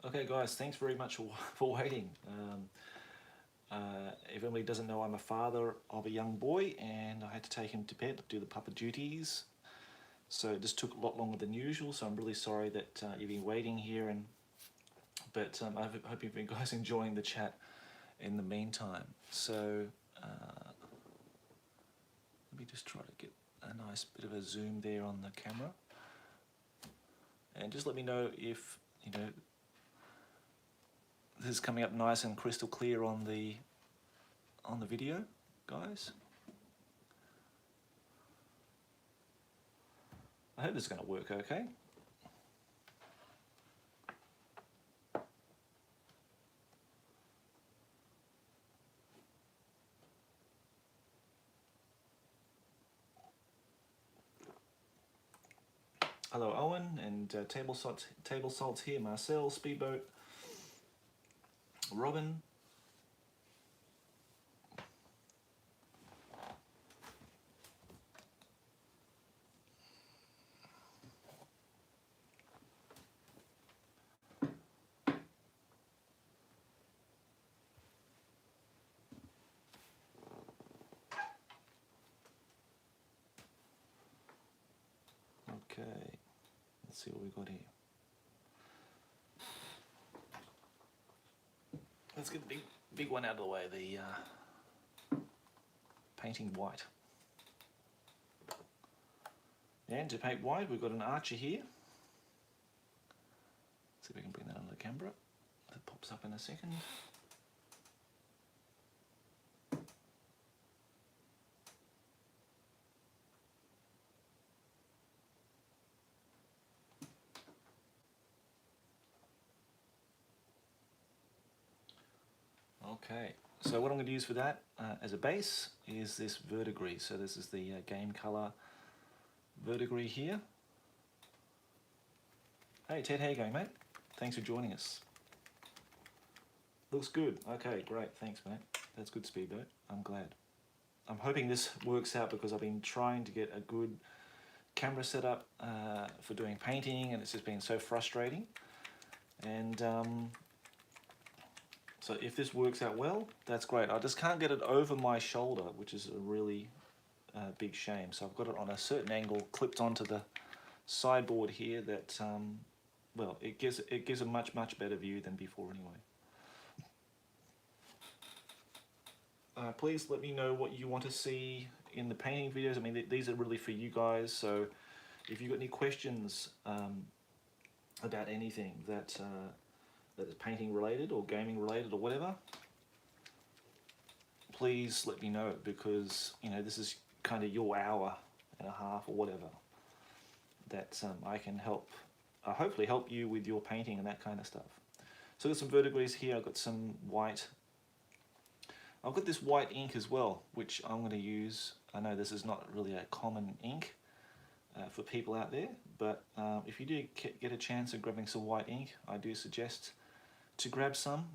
Okay guys, thanks very much for waiting. If anybody doesn't know, I'm a father of a young boy and I had to take him to bed to do the papa duties. So it just took a lot longer than usual, so I'm really sorry that you've been waiting here. But I hope you guys enjoying the chat in the meantime. So let me just try to get a nice bit of a zoom there on the camera. And just let me know if, this is coming up nice and crystal clear on the video, guys. I hope this is going to work okay. Hello Owen and Table Salts here, Marcel, Speedboat, Robin. Okay, let's see what we got here. Let's get the big one out of the way, the painting white. And to paint white, we've got an archer here. Let's see if we can bring that under the camera. That pops up in a second. Okay, so what I'm going to use for that as a base is this verdigris. So this is the game color verdigris here. Hey Ted, how you going, mate? Thanks for joining us. Looks good. Okay, great. Thanks, mate. That's good, Speedboat. I'm glad. I'm hoping this works out because I've been trying to get a good camera setup for doing painting, and it's just been so frustrating. And so if this works out well, that's great. I just can't get it over my shoulder, which is a really big shame. So I've got it on a certain angle, clipped onto the sideboard here. That well, it gives a much better view than before anyway. Please let me know what you want to see in the painting videos. I mean, these are really for you guys. So if you've got any questions about anything that is painting related or gaming related or whatever, please let me know, because this is kind of your hour and a half or whatever that I can help, hopefully help you with your painting and that kind of stuff. So I've got some verdigris here. I've got some white. I've got this white ink as well, which I'm going to use. I know this is not really a common ink for people out there, but if you do get a chance of grabbing some white ink, I do suggest to grab some,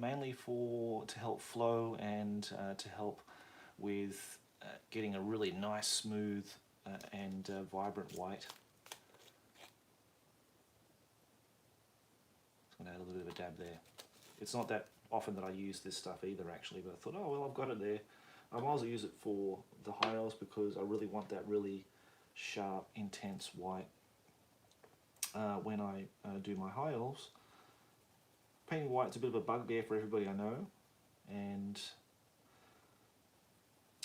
mainly to help flow and to help with getting a really nice, smooth and vibrant white. I'm going to add a little bit of a dab there. It's not that often that I use this stuff either, actually, but I thought, oh well, I've got it there. I might as well use it for the High Elves because I really want that really sharp, intense white when I do my High Elves. Painting white's a bit of a bugbear for everybody I know, and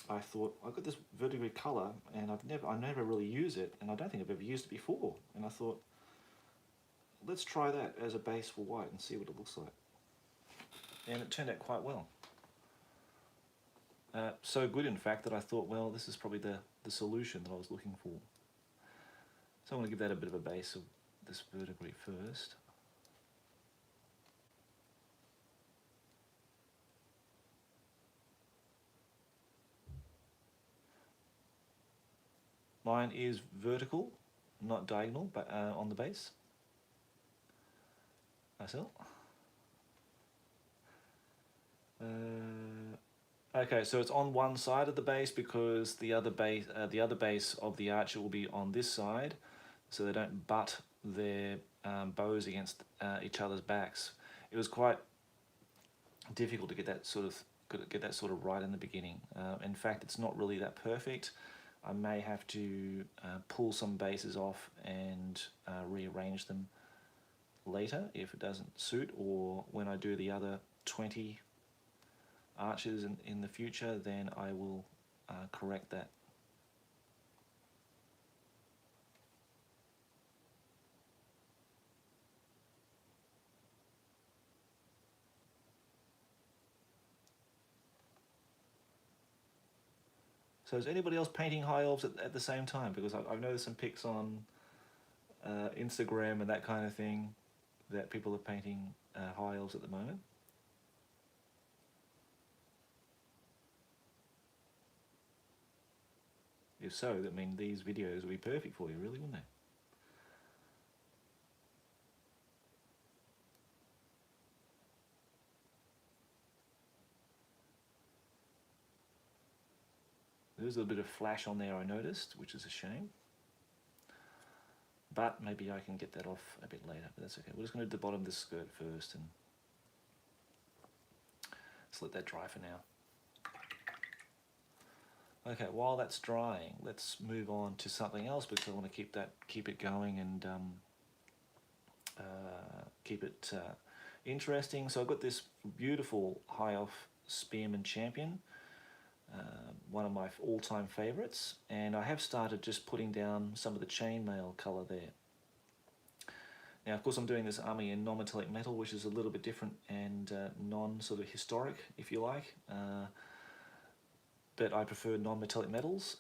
I thought, I've got this verdigris colour and I never really use it, and I don't think I've ever used it before, and I thought, let's try that as a base for white and see what it looks like. And it turned out quite well. So good, in fact, that I thought, well, this is probably the solution that I was looking for. So I'm going to give that a bit of a base of this verdigris first. Mine is vertical, not diagonal, but on the base. Myself. Okay, so it's on one side of the base because the other base of the archer will be on this side, so they don't butt their bows against each other's backs. It was quite difficult to get that sort of right in the beginning. In fact, it's not really that perfect. I may have to pull some bases off and rearrange them later if it doesn't suit, or when I do the other 20 arches in the future, then I will correct that. So is anybody else painting high elves at the same time? Because I've noticed some pics on Instagram and that kind of thing that people are painting high elves at the moment. If so, that means these videos would be perfect for you, really, wouldn't they? There's a little bit of flash on there I noticed, which is a shame. But maybe I can get that off a bit later, but that's okay. We're just going to do the bottom of this skirt first and just let that dry for now. Okay, while that's drying, let's move on to something else because I want to keep it going and keep it interesting. So I've got this beautiful High Elf Spearman Champion, one of my all-time favorites, and I have started just putting down some of the chainmail color there. Now, of course, I'm doing this army in non-metallic metal, which is a little bit different and non-sort of historic, if you like. But I prefer non-metallic metals.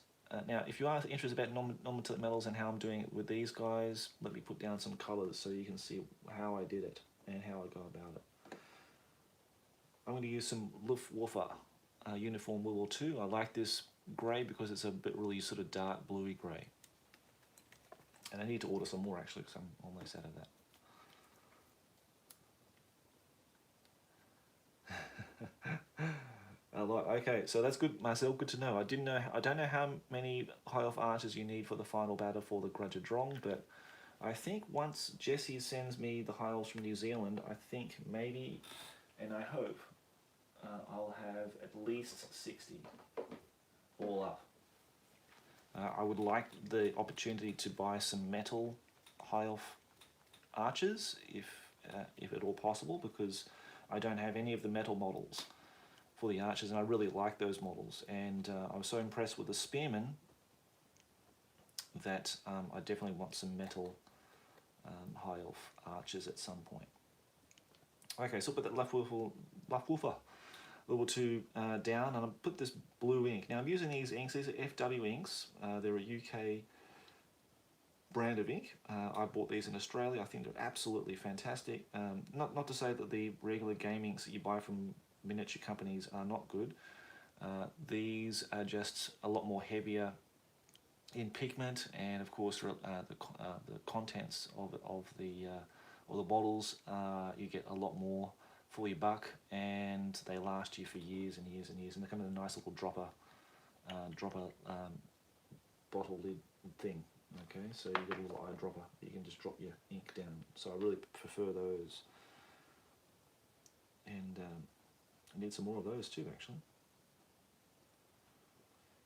Now, if you are interested about non-metallic metals and how I'm doing it with these guys, let me put down some colors so you can see how I did it and how I go about it. I'm going to use some Luftwaffe Uniform World War II. I like this grey because it's a bit really sort of dark bluey grey. And I need to order some more actually because I'm almost out of that. Okay, so that's good, Marcel. Good to know. I don't know how many High Elf archers you need for the final battle for the Grudge of Drong, but I think once Jesse sends me the High Elves from New Zealand, I think maybe, and I hope, I'll have at least 60 all up. I would like the opportunity to buy some metal High Elf archers, if at all possible, because I don't have any of the metal models for the archers, and I really like those models. And I was so impressed with the spearmen that I definitely want some metal High Elf archers at some point. Okay, so I'll put that Luftwaffe Level 2 down, and I'll put this blue ink. Now I'm using these inks. These are FW inks. They're a UK brand of ink. I bought these in Australia. I think they're absolutely fantastic. Not to say that the regular game inks that you buy from miniature companies are not good. These are just a lot more heavier in pigment, and of course the contents of the bottles, you get a lot more for your buck, and they last you for years and years and years, and they come in a nice little dropper bottle lid thing. Okay, so you get a little eyedropper. You can just drop your ink down. So I really prefer those, and I need some more of those too, actually.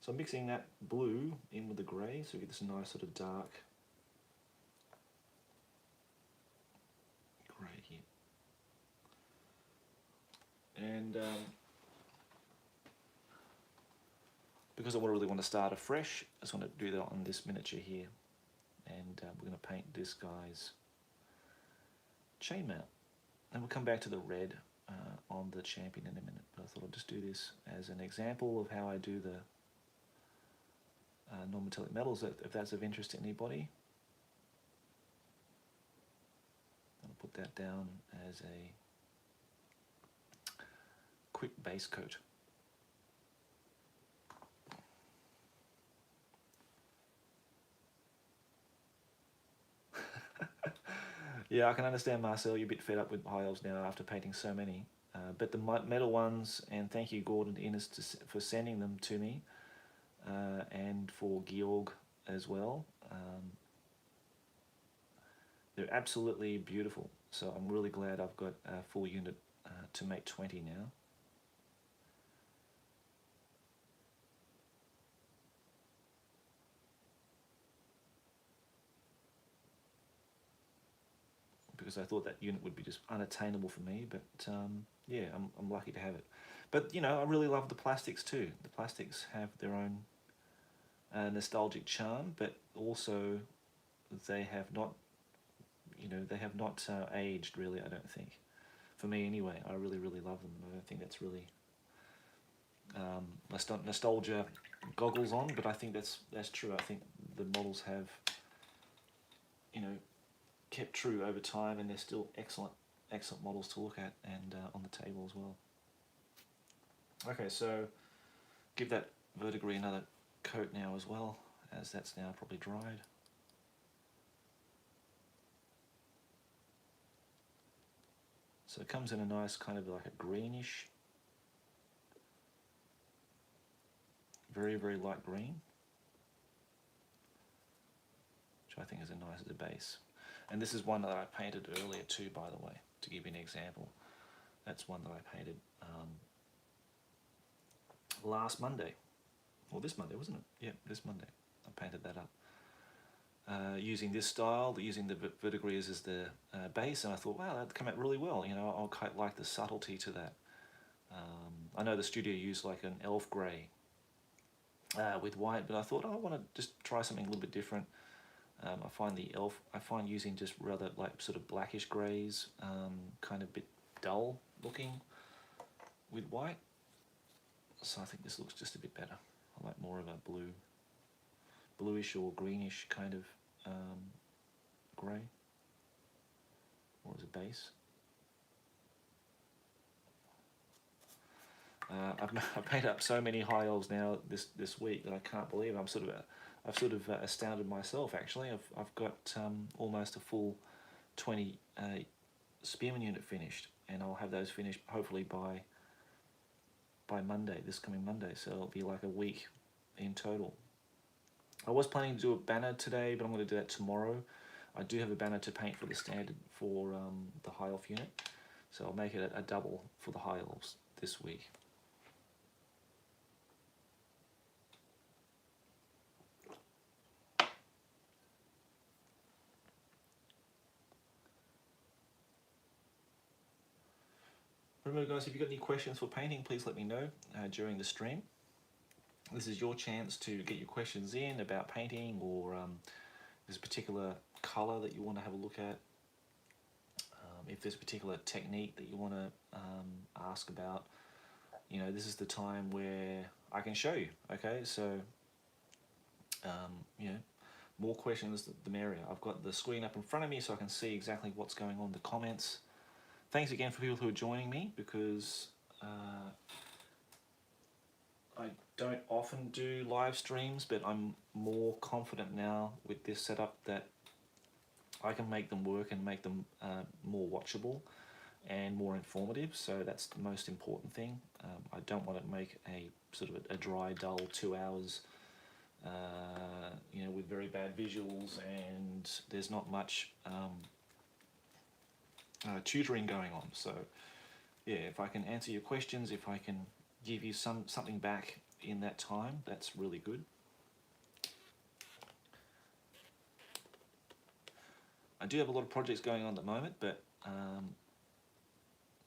So I'm mixing that blue in with the grey, so we get this nice sort of dark grey here. And because I really want to start afresh, I just want to do that on this miniature here. And we're going to paint this guy's chainmail. And we'll come back to the red on the champion in a minute. But I thought I'd just do this as an example of how I do the non-metallic metals, if that's of interest to anybody. I'll put that down as a quick base coat. Yeah, I can understand, Marcel, you're a bit fed up with High Elves now after painting so many. But the metal ones, and thank you Gordon Innes for sending them to me, and for Georg as well. They're absolutely beautiful. So I'm really glad I've got a full unit to make 20 now. Because I thought that unit would be just unattainable for me, but yeah, I'm lucky to have it. But you know, I really love the plastics too. The plastics have their own nostalgic charm, but also they have not, you know, they have not aged really. I don't think, for me anyway. I really love them. I don't think that's really nostalgia goggles on, but I think that's true. I think the models have, you know, kept true over time, and they're still excellent models to look at and on the table as well. Okay, so give that verdigris another coat now as well, as that's now probably dried. So it comes in a nice kind of like a greenish, very light green, which I think is as nice as a base. And this is one that I painted earlier too, by the way, to give you an example. That's one that I painted last Monday, or this Monday, wasn't it? Yeah, this Monday. I painted that up. Using this style, using the verdigris as the base, and I thought, wow, that'd come out really well. You know, I quite like the subtlety to that. I know the studio used like an elf grey with white, but I thought, oh, I want to just try something a little bit different. I find using just rather like sort of blackish greys, kind of a bit dull looking with white. So I think this looks just a bit better. I like more of a bluish or greenish kind of grey, or as a base. I've painted up so many High Elves now this week that I can't believe it. I've sort of astounded myself actually. I've got almost a full 20 spearman unit finished, and I'll have those finished hopefully by Monday, this coming Monday. So it'll be like a week in total. I was planning to do a banner today, but I'm going to do that tomorrow. I do have a banner to paint for the standard for the High Elf unit, so I'll make it a double for the High Elves this week. Remember guys, if you've got any questions for painting, please let me know during the stream. This is your chance to get your questions in about painting, or there's a particular colour that you want to have a look at. If there's a particular technique that you want to ask about, you know, this is the time where I can show you. Okay, so you know, more questions the merrier. I've got the screen up in front of me so I can see exactly what's going on in the comments. Thanks again for people who are joining me, because I don't often do live streams, but I'm more confident now with this setup that I can make them work and make them more watchable and more informative. So that's the most important thing. I don't want to make a sort of a dry, dull 2 hours, you know, with very bad visuals, and there's not much tutoring going on. So yeah, if I can answer your questions, if I can give you something back in that time, that's really good. I do have a lot of projects going on at the moment, but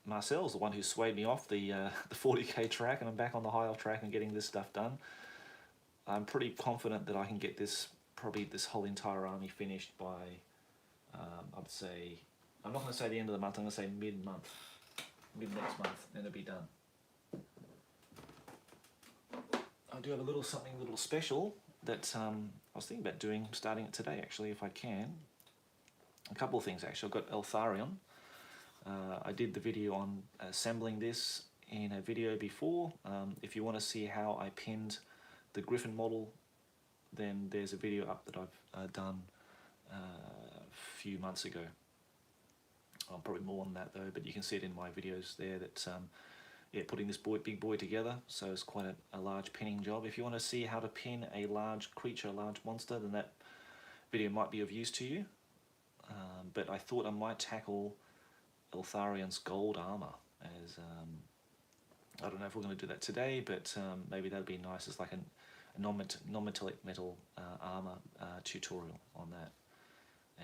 Marcel's the one who swayed me off the 40k track, and I'm back on the High Elf track and getting this stuff done. I'm pretty confident that I can get this whole entire army finished by I'd say, I'm not going to say the end of the month, I'm going to say mid next month, and it'll be done. I do have a little special that I was thinking about doing, starting it today actually, if I can. A couple of things actually. I've got Eltharion. I did the video on assembling this in a video before. If you want to see how I pinned the Griffin model, then there's a video up that I've done a few months ago. Probably more than that though, but you can see it in my videos there that yeah, putting this big boy together, so it's quite a large pinning job. If you want to see how to pin a large creature, a large monster, then that video might be of use to you. but I thought I might tackle Eltharion's gold armor as I don't know if we're going to do that today, but maybe that'd be nice as like a non-metallic metal armor tutorial on that,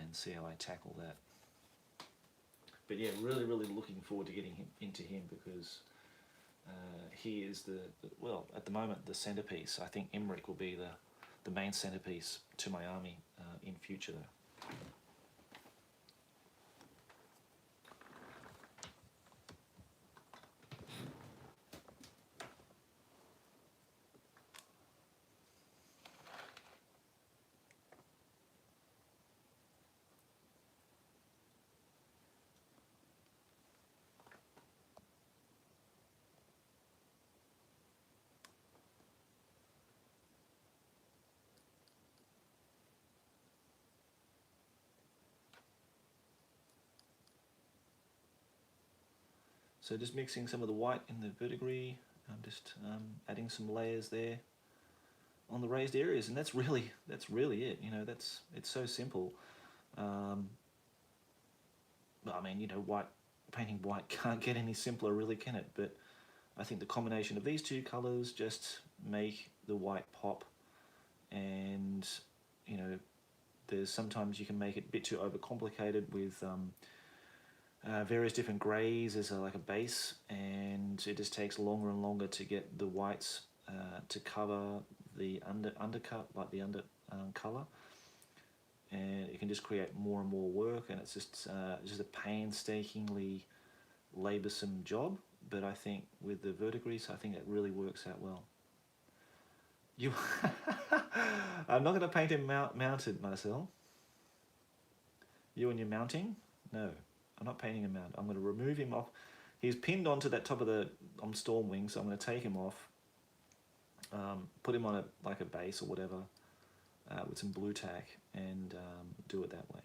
and see how I tackle that. But yeah, really looking forward to getting into him, because he is well, at the moment, the centerpiece. I think Imric will be the main centerpiece to my army in future though. So just mixing some of the white in the verdigris, just adding some layers there on the raised areas, and that's really it. You know, it's so simple. I mean, you know, painting white can't get any simpler, really, can it? But I think the combination of these two colors just make the white pop, and you know, there's sometimes you can make it a bit too overcomplicated with various different greys as like a base, and it just takes longer and longer to get the whites to cover the undercut, like the under color, and it can just create more and more work, and it's just a painstakingly laboursome job. But I think with the verdigris, I think it really works out well. You, I'm not going to paint him mounted, Marcel. You and your mounting? No, I'm not painting him mounted. I'm going to remove him off. He's pinned onto that top of the Stormwing, so I'm going to take him off, put him on like a base or whatever, with some blue tack, and do it that way.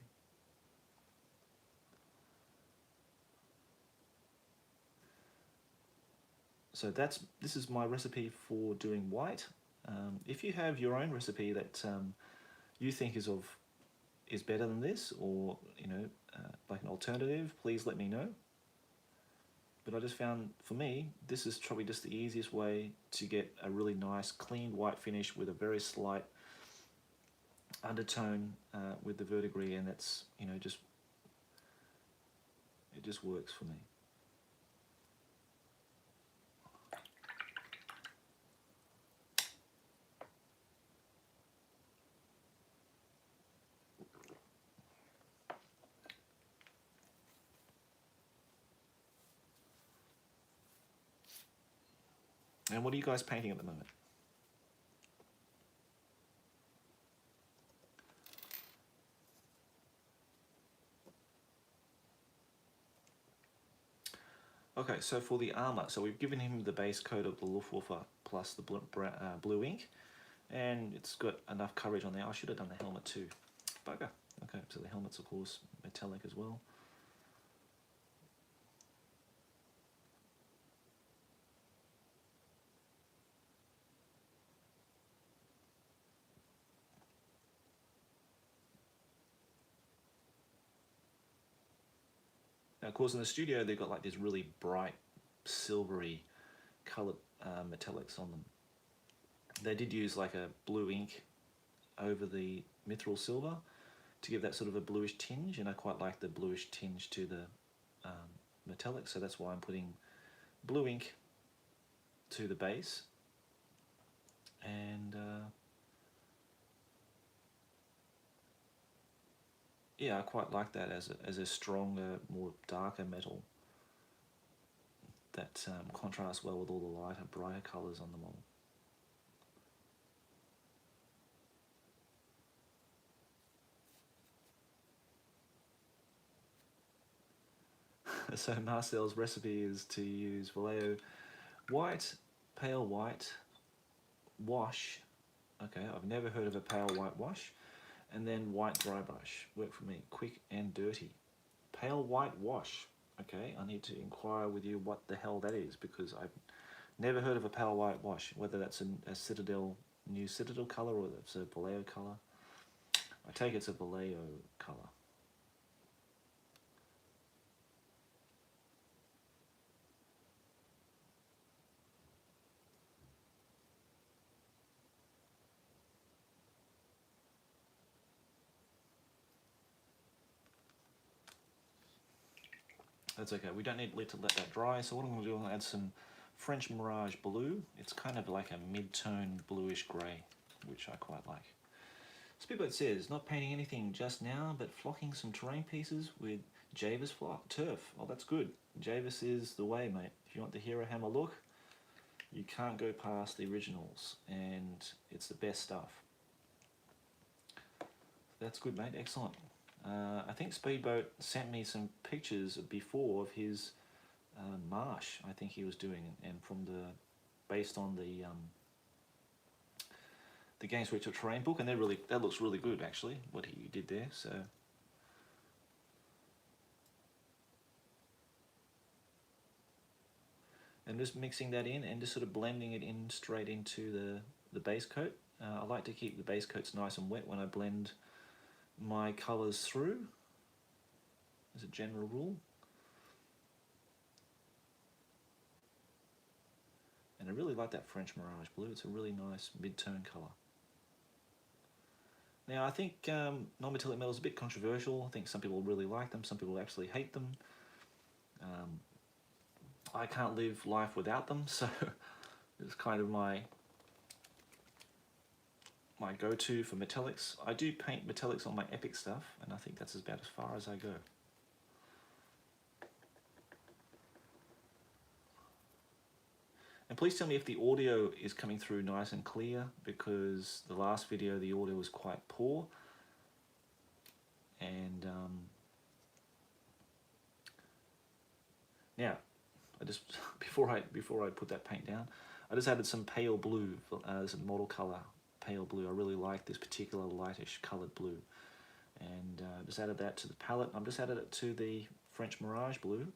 So this is my recipe for doing white. If you have your own recipe that you think is better than this, or you know, like an alternative, please let me know. But I just found, for me, this is probably just the easiest way to get a really nice clean white finish with a very slight undertone with the verdigris, and that's, you know, it just works for me. And what are you guys painting at the moment? Okay, so for the armor, so we've given him the base coat of the Luftwaffe plus the blue ink, and it's got enough coverage on there. I should have done the helmet too. Bugger. Okay, so the helmet's of course metallic as well. Now, of course, in the studio, they've got like these really bright, silvery coloured metallics on them. They did use like a blue ink over the mithril silver to give that sort of a bluish tinge, and I quite like the bluish tinge to the metallic, so that's why I'm putting blue ink to the base. And yeah, I quite like that as a stronger, more darker metal that contrasts well with all the lighter, brighter colours on the model. So Marcel's recipe is to use Vallejo white, pale white, wash. Okay, I've never heard of a pale white wash. And then white dry brush. Work for me, quick and dirty. Pale white wash. Okay, I need to inquire with you what the hell that is, because I've never heard of a pale white wash, whether that's a Citadel, new Citadel colour, or it's a Vallejo colour. I take it's a Vallejo colour. That's okay. We don't need to let that dry. So what I'm going to do, I'll add some French Mirage Blue. It's kind of like a mid-tone bluish grey, which I quite like. Speedboat says, not painting anything just now, but flocking some terrain pieces with Javis turf. Oh, that's good. Javis is the way, mate. If you want the Hero Hammer look, you can't go past the originals, and it's the best stuff. That's good, mate. Excellent. I think Speedboat sent me some pictures before of his marsh. I think he was doing, and from based on the Games Workshop terrain book, and that looks really good actually. What he did there. So. And just mixing that in and just sort of blending it in straight into the base coat. I like to keep the base coats nice and wet when I blend my colours through, as a general rule. And I really like that French Mirage Blue. It's a really nice mid-tone colour. Now I think non-metallic metal is a bit controversial. I think some people really like them, some people absolutely hate them. I can't live life without them, so it's kind of my go-to for metallics. I do paint metallics on my epic stuff, and I think that's about as far as I go. And please tell me if the audio is coming through nice and clear, because the last video the audio was quite poor. And now, I just before I put that paint down, I just added some pale blue, some model color pale blue. I really like this particular lightish colored blue, and just added that to the palette. I've just added it to the French Mirage Blue,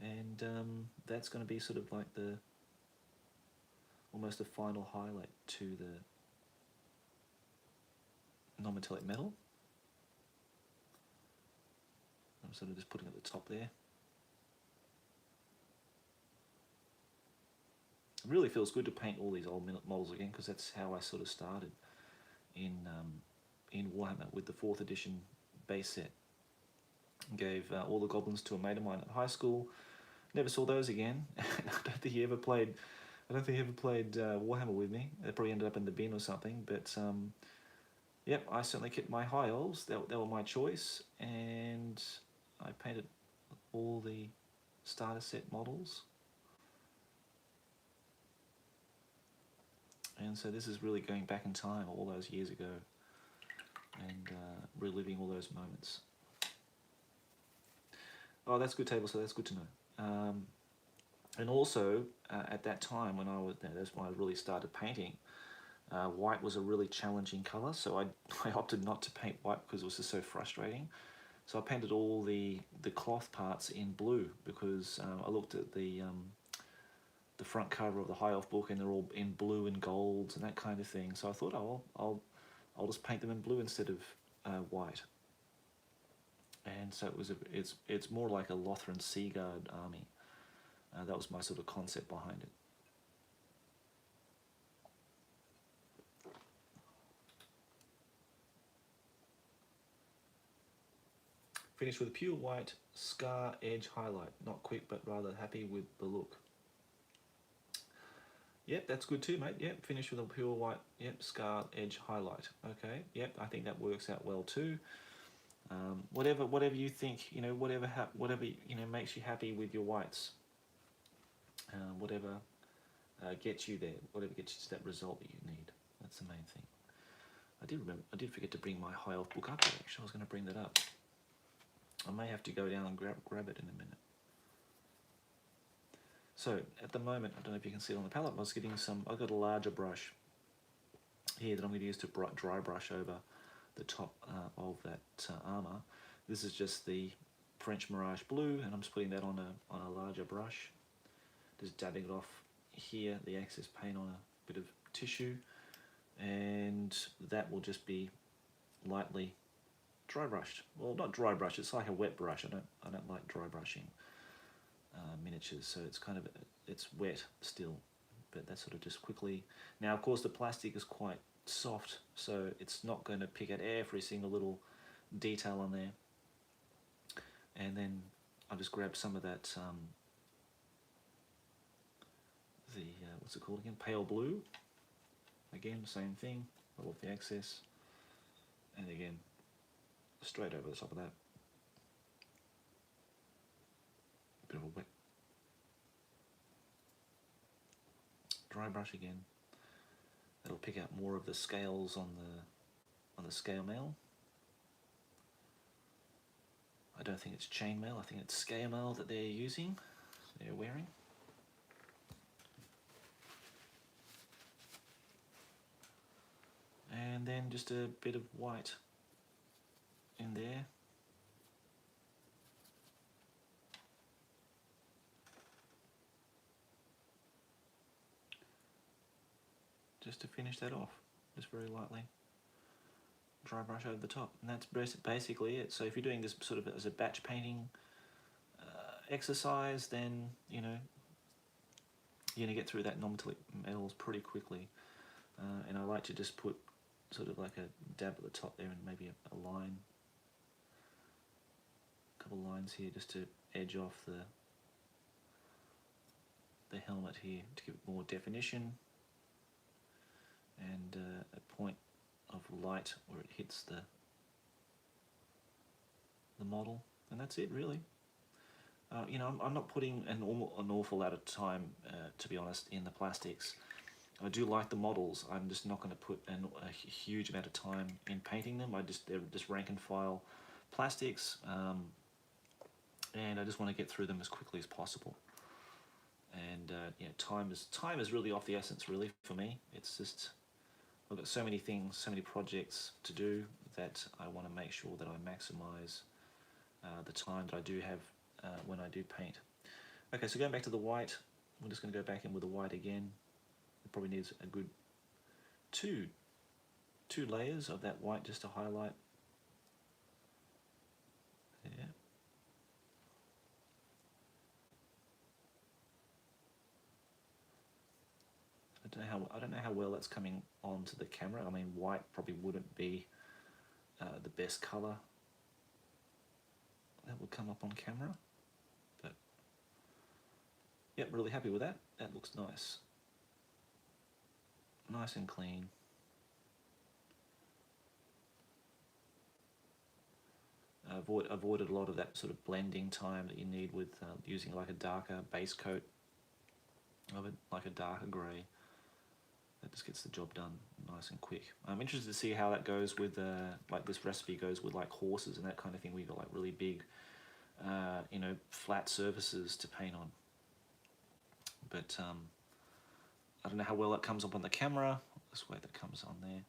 and that's going to be sort of like almost the final highlight to the non-metallic metal. I'm sort of just putting it at the top there. It really feels good to paint all these old models again, because that's how I sort of started in Warhammer with the 4th edition base set. Gave all the goblins to a mate of mine at high school. Never saw those again. I don't think he ever played Warhammer with me. They probably ended up in the bin or something. But yep, I certainly kept my High Elves. They were my choice, and I painted all the starter set models. And so this is really going back in time all those years ago, and reliving all those moments. Oh, that's good, Table, so that's good to know. And also, at that time when that's when I really started painting, white was a really challenging colour, so I opted not to paint white because it was just so frustrating. So I painted all the cloth parts in blue, because I looked at the front cover of the High Elf book, and they're all in blue and golds and that kind of thing. So I thought, oh, I'll just paint them in blue instead of white. And so it's more like a Lothran Seaguard army. That was my sort of concept behind it. Finished with a pure white scar edge highlight. Not quick, but rather happy with the look. Yep, that's good too, mate. Yep, finished with a pure white, yep, scar edge highlight. Okay, yep, I think that works out well too. Whatever you think, whatever makes you happy with your whites. Whatever gets you there, whatever gets you to that result that you need. That's the main thing. I did forget to bring my High Elf book up there, actually. I was going to bring that up. I may have to go down and grab it in a minute. So at the moment, I don't know if you can see it on the palette, I've got a larger brush here that I'm going to use to dry brush over the top of that armour. This is just the French Mirage Blue, and I'm just putting that on a larger brush. Just dabbing it off here, the excess paint on a bit of tissue, and that will just be lightly dry brushed. Well, not dry brush, it's like a wet brush. I don't like dry brushing miniatures, so it's wet still, but that's sort of just quickly. Now of course the plastic is quite soft, so it's not going to pick at every single little detail on there. And then I'll just grab some of that, what's it called again? Pale blue. Again, same thing, roll off the excess, and again, straight over the top of that. A bit of a wet dry brush again. That'll pick out more of the scales on the scale mail. I don't think it's chainmail, I think it's scale mail that they're using, they're wearing. And then just a bit of white in there. Just to finish that off, just very lightly. Dry brush over the top, and that's basically it. So if you're doing this sort of as a batch painting exercise, then you know you're gonna get through that non-metallic metals pretty quickly. And I like to just put sort of like a dab at the top there and maybe a line, a couple lines here just to edge off the helmet here to give it more definition, and a point of light where it hits the model, and that's it really. You know, I'm not putting an awful lot of time, to be honest, in the plastics. I do like the models. I'm just not going to put a huge amount of time in painting them. They're just rank and file plastics, and I just want to get through them as quickly as possible. And you know, time is really of the essence, really, for me. It's just I've got so many things, so many projects to do that I want to make sure that I maximise the time that I do have when I do paint. Okay, so going back to the white, we're just going to go back in with the white again. It probably needs a good two layers of that white just to highlight. Yeah. I don't know how well that's coming onto the camera. I mean, white probably wouldn't be the best color that would come up on camera, but yeah, really happy with that. That looks nice. Nice and clean. Avoided a lot of that sort of blending time that you need with using like a darker base coat of it, like a darker grey. That just gets the job done nice and quick. I'm interested to see how that goes with like this recipe goes with like horses and that kind of thing. We've got like really big, you know, flat surfaces to paint on. But I don't know how well that comes up on the camera. This way that comes on there.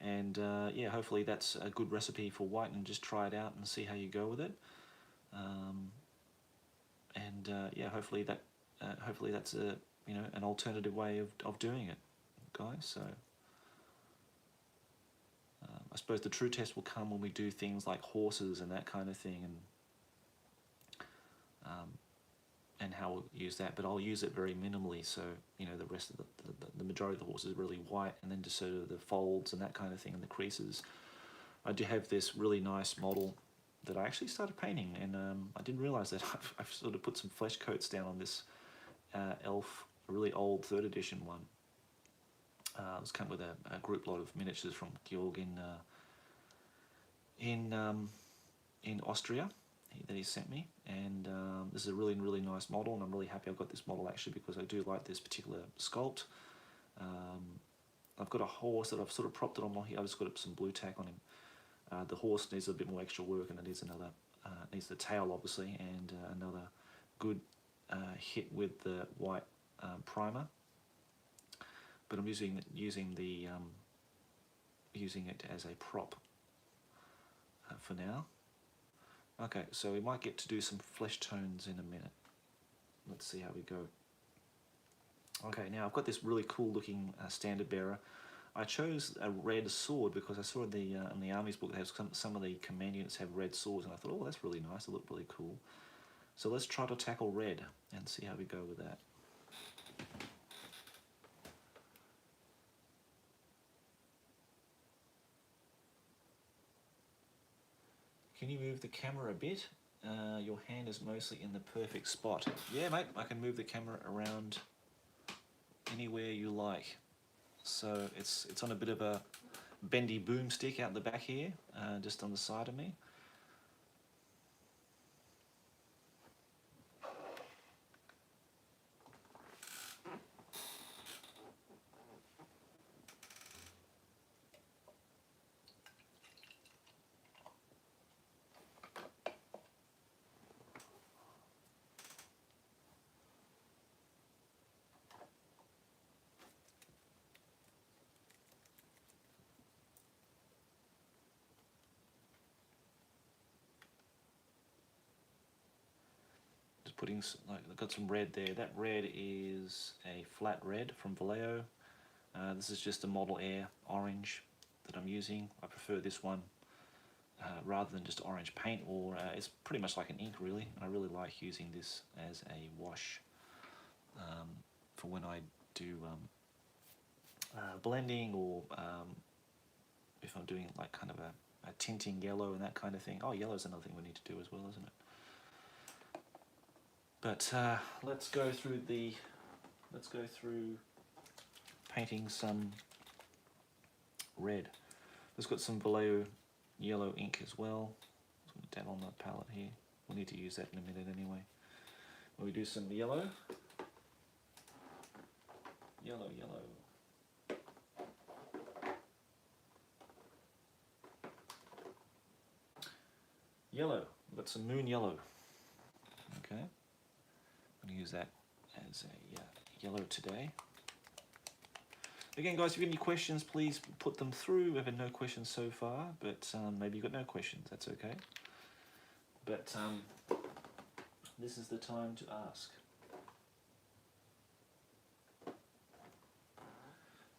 And yeah, hopefully that's a good recipe for white, and just try it out and see how you go with it. Yeah, hopefully that's a an alternative way of doing it, guys. So I suppose the true test will come when we do things like horses and that kind of thing, and how we'll use that. But I'll use it very minimally, so you know the rest of the majority of the horse is really white, and then just sort of the folds and that kind of thing and the creases. I do have this really nice model that I actually started painting, and I didn't realise that I've sort of put some flesh coats down on this elf, a really old 3rd edition one. It was come with a group lot of miniatures from Georg in Austria that he sent me, and this is a really nice model, and I'm really happy I've got this model actually, because I do like this particular sculpt. I've got a horse that I've sort of propped it on here. I've just got some blue tack on him. The horse needs a bit more extra work, and it needs another, needs the tail obviously, and another good hit with the white primer. But I'm using it as a prop for now. Okay, so we might get to do some flesh tones in a minute. Let's see how we go. Okay, now I've got this really cool looking standard bearer. I chose a red sword because I saw in the Army's book they have some of the command units have red swords, and I thought, oh, that's really nice, it looked really cool. So let's try to tackle red and see how we go with that. Can you move the camera a bit? Your hand is mostly in the perfect spot. Yeah, mate, I can move the camera around anywhere you like. So it's on a bit of a bendy boomstick out the back here, just on the side of me. Just putting, like, I've got some red there. That red is a flat red from Vallejo. This is just a Model Air orange that I'm using. I prefer this one rather than just orange paint, or it's pretty much like an ink really. And I really like using this as a wash for when I do blending, or if I'm doing like kind of a tinting yellow and that kind of thing. Oh, yellow is another thing we need to do as well, isn't it? But let's go through painting some red. Let's got some Vallejo yellow ink as well. Down on the palette here. We'll need to use that in a minute anyway. We do some yellow. Yellow. Yellow. We've got some moon yellow. Okay. I'm going to use that as a yellow today. Again, guys, if you have any questions, please put them through. We've had no questions so far, but maybe you've got no questions. That's okay. But this is the time to ask.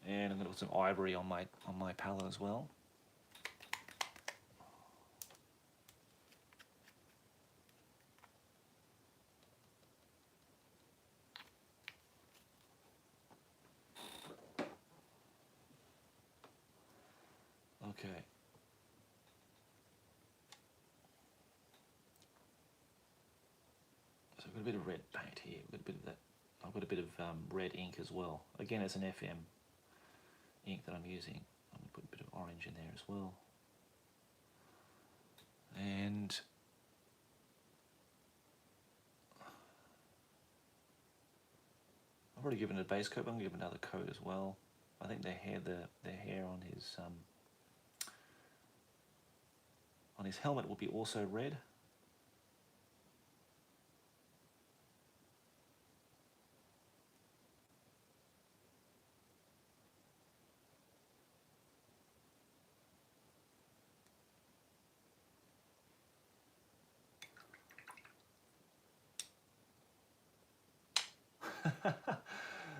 And I'm going to put some ivory on my palette as well. Okay. So I've got a bit of red paint here. We've got a bit of that. I've got a bit of red ink as well. Again, it's an FM ink that I'm using. I'm going to put a bit of orange in there as well. And I've already given it a base coat, but I'm going to give it another coat as well. I think the hair on his helmet will be also red.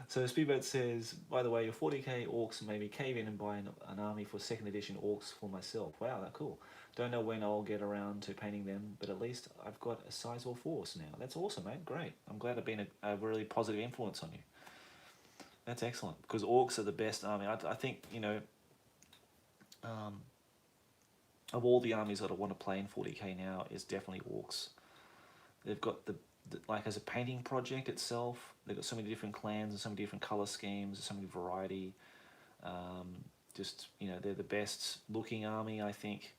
So Speedboat says, by the way, your 40k orcs made me cave in and buy an army for 2nd edition orcs for myself. Wow, that's cool. Don't know when I'll get around to painting them, but at least I've got a Sizewell force now. That's awesome, mate. Great. I'm glad I've been a really positive influence on you. That's excellent, because orcs are the best army. I think, you know, of all the armies that I want to play in 40k now, is definitely orcs. They've got like as a painting project itself, they've got so many different clans and so many different color schemes, so many variety. Just, you know, they're the best looking army, I think,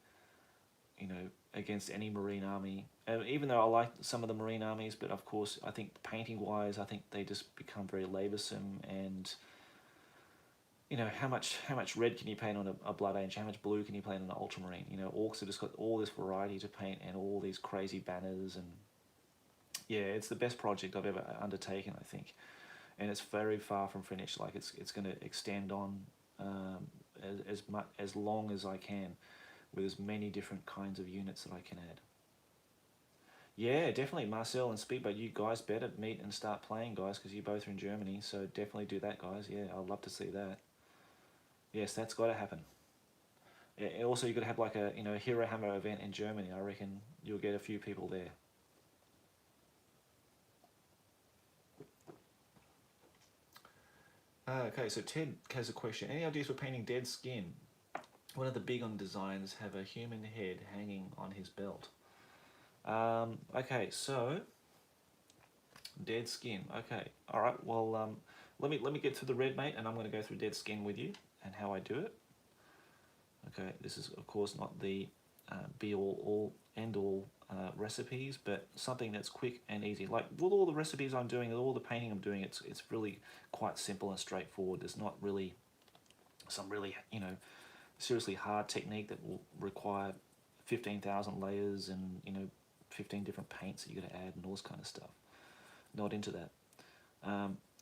you know, against any marine army. Even though I like some of the marine armies, but of course, I think painting wise, I think they just become very laboursome. And you know, how much red can you paint on a Blood Angel? How much blue can you paint on an Ultramarine? You know, orcs have just got all this variety to paint and all these crazy banners. And yeah, it's the best project I've ever undertaken, I think, and it's very far from finished. Like it's going to extend on as long as I can, with as many different kinds of units that I can add. Yeah, definitely, Marcel and Speedboat, you guys better meet and start playing, guys, because you both are in Germany. So definitely do that, guys. Yeah, I'd love to see that. Yes, that's got to happen. Yeah, and also you got to have like a Hero Hammer event in Germany. I reckon you'll get a few people there. Okay, so Ted has a question. Any ideas for painting dead skin? One of the big on designs have a human head hanging on his belt. Okay, so dead skin. Okay, all right. Well, let me get through the red, mate, and I'm going to go through dead skin with you and how I do it. Okay, this is of course not the be all end all recipes, but something that's quick and easy. Like with all the recipes I'm doing, all the painting I'm doing, it's really quite simple and straightforward. There's not really some really seriously hard technique that will require 15,000 layers and 15 different paints that you got to add and all this kind of stuff. Not into that.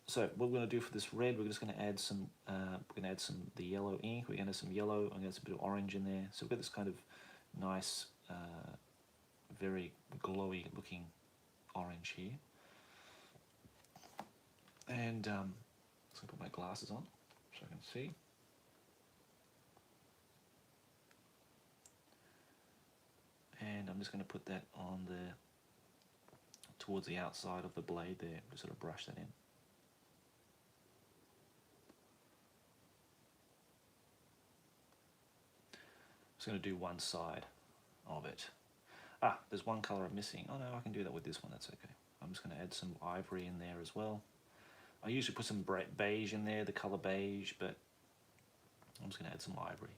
So what we're going to do for this red, we're just going to add some. We're going to add some the yellow ink. We're going to add some yellow. I'm going to add some bit of orange in there. So we've got this kind of nice, very glowy looking orange here. And I'm just going to put my glasses on so I can see. And I'm just going to put that on towards the outside of the blade there. Just sort of brush that in. Just going to do one side of it. Ah, there's one colour I'm missing. Oh no, I can do that with this one, that's okay. I'm just going to add some ivory in there as well. I usually put some beige in there, the colour beige, but I'm just going to add some ivory.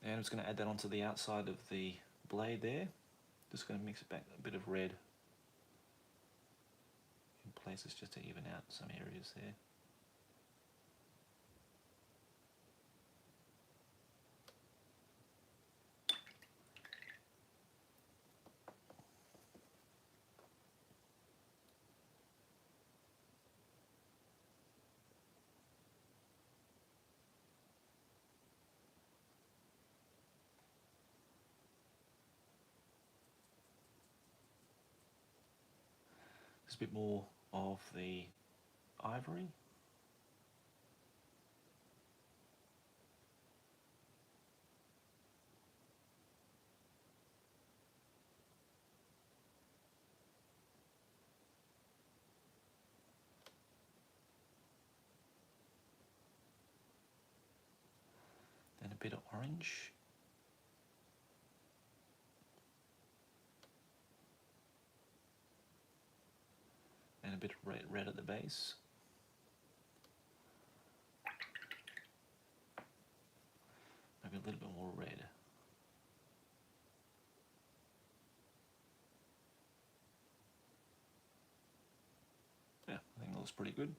And I'm just going to add that onto the outside of the blade there. Just going to mix it back a bit of red in places just to even out some areas there. Just a bit more of the ivory. And a bit of orange. And a bit of red at the base. Maybe a little bit more red. Yeah, I think that looks pretty good.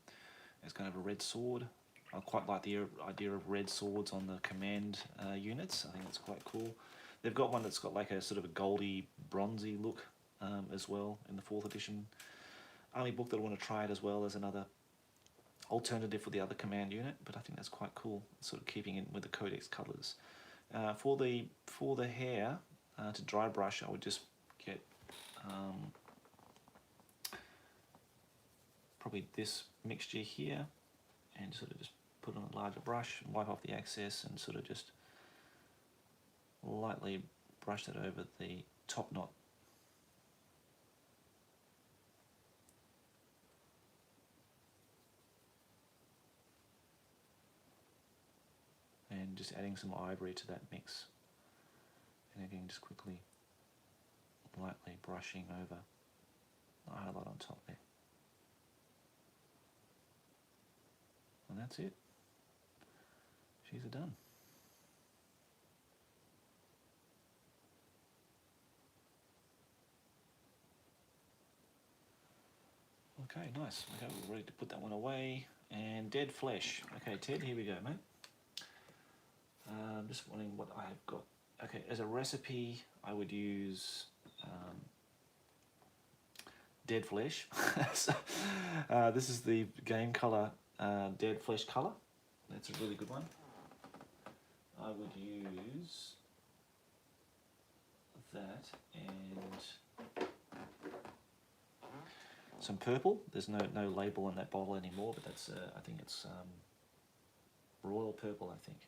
It's kind of a red sword. I quite like the idea of red swords on the command units. I think that's quite cool. They've got one that's got like a sort of a goldy, bronzy look as well in the 4th edition. Only book that I want to try it as well as another alternative for the other command unit, but I think that's quite cool, sort of keeping in with the Codex colours. For the hair, to dry brush, I would just get probably this mixture here and sort of just put on a larger brush and wipe off the excess and sort of just lightly brush that over the top knot. And just adding some ivory to that mix. And again, just quickly, lightly brushing over the highlight on top there. And that's it. She's done. Okay, nice. Okay, we're ready to put that one away. And dead flesh. Okay, Ted, here we go, mate. I'm just wondering what I have got. Okay, as a recipe, I would use dead flesh. So, this is the game color dead flesh color. That's a really good one. I would use that and some purple. There's no label on that bottle anymore, but that's I think it's royal purple, I think.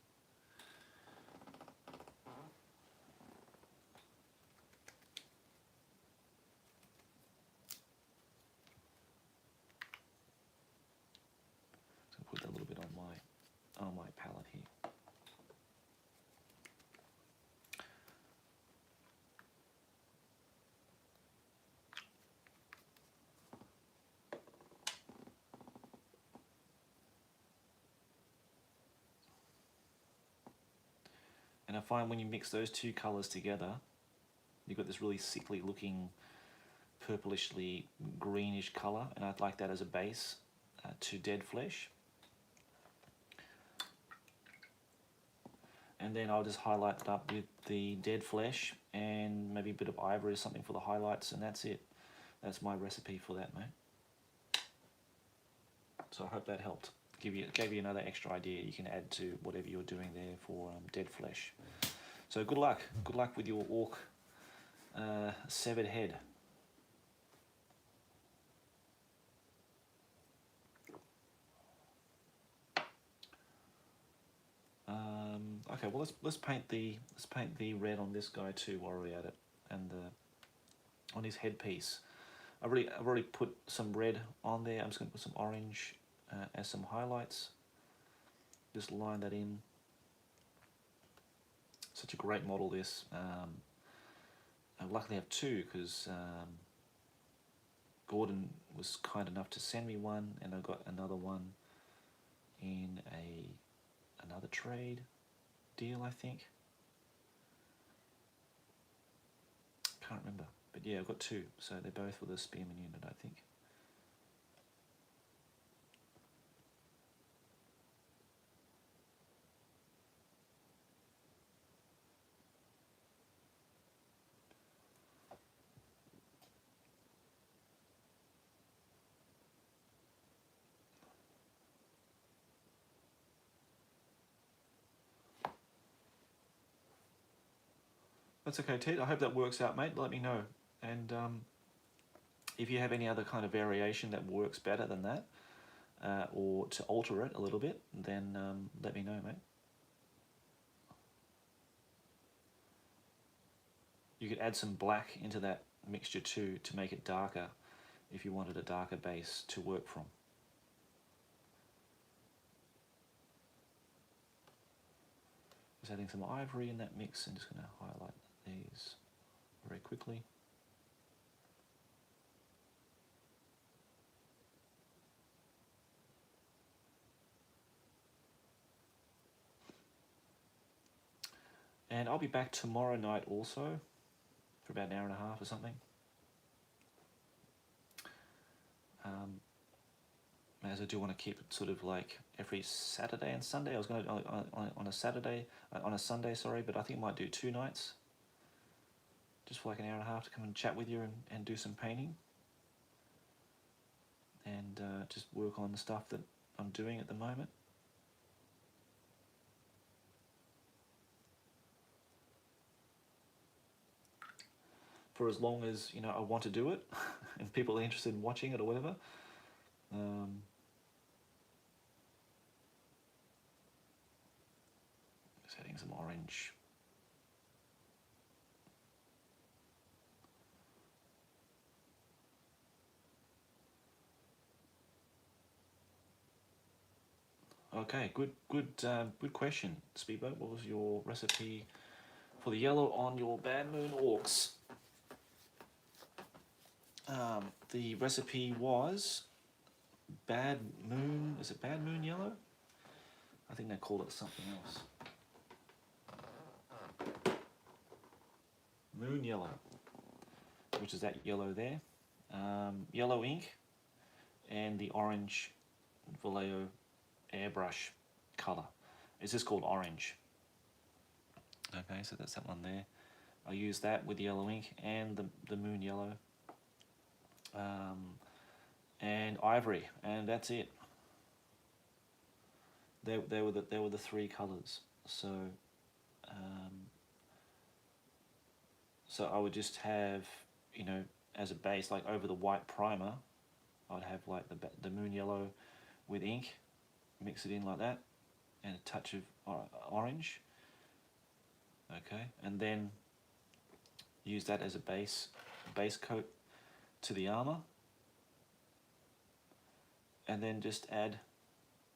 So put that a little bit on my palette here. And I find when you mix those two colours together, you've got this really sickly looking purplishly greenish colour, and I'd like that as a base to dead flesh. And then I'll just highlight it up with the dead flesh and maybe a bit of ivory or something for the highlights, and that's it. That's my recipe for that, mate. So I hope that helped. Gave you another extra idea you can add to whatever you're doing there for dead flesh. So good luck. Good luck with your orc severed head. Okay, well let's paint the red on this guy too while we're at it, and on his headpiece. I've already put some red on there. I'm just going to put some orange as some highlights. Just line that in. Such a great model, this. I luckily have two because Gordon was kind enough to send me one, and I got another one in another trade deal, I think. Can't remember, but yeah, I've got two, so they're both with a Spearman unit, I think. That's okay, Ted. I hope that works out, mate. Let me know. And if you have any other kind of variation that works better than that, or to alter it a little bit, then let me know, mate. You could add some black into that mixture too to make it darker if you wanted a darker base to work from. Just adding some ivory in that mix and just going to highlight these very quickly. And I'll be back tomorrow night also for about an hour and a half or something. As I do want to keep it sort of like every Saturday and Sunday. I was going to on a Sunday, sorry, but I think I might do 2 nights. Just for like an hour and a half to come and chat with you and do some painting. And just work on the stuff that I'm doing at the moment. For as long as, you know, I want to do it and people are interested in watching it or whatever. Just adding some orange. Okay, good question, Speedboat. What was your recipe for the yellow on your Bad Moon Orcs? The recipe was Bad Moon. Is it Bad Moon Yellow? I think they called it something else. Moon Yellow, which is that yellow there. Yellow ink and the orange Vallejo airbrush color. It's just called orange. Okay, so that's that one there. I use that with yellow ink and the moon yellow. And ivory, and that's it. They were the 3 colors. So so I would just have, you know, as a base, like over the white primer, I'd have like the moon yellow with ink, mix it in like that, and a touch of orange. Okay, and then use that as a base coat to the armor, and then just add,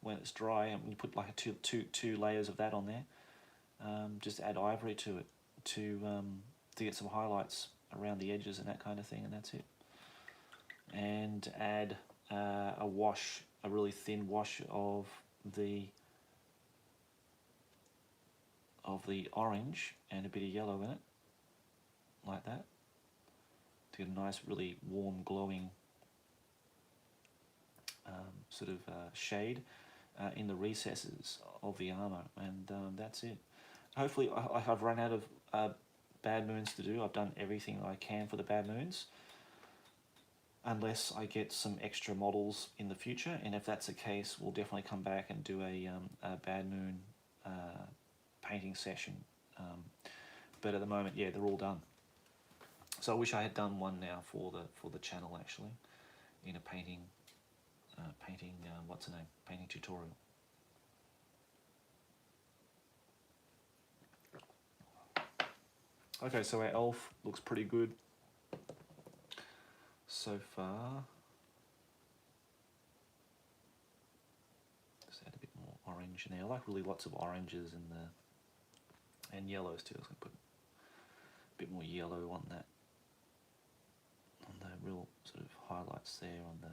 when it's dry, and you put like two layers of that on there. Just add ivory to it to get some highlights around the edges and that kind of thing, and that's it. And add a really thin wash of the orange and a bit of yellow in it, like that, to get a nice, really warm, glowing sort of shade in the recesses of the armor, and that's it. Hopefully, I've run out of bad moons to do. I've done everything I can for the bad moons, unless I get some extra models in the future, and if that's the case, we'll definitely come back and do a bad moon painting session. But at the moment, yeah, they're all done. So I wish I had done one now for the channel, actually, in a painting what's the name? Painting tutorial. Okay, so our elf looks pretty good so far. Just add a bit more orange in there. I like really lots of oranges and yellows too. So I put a bit more yellow on the real sort of highlights there on the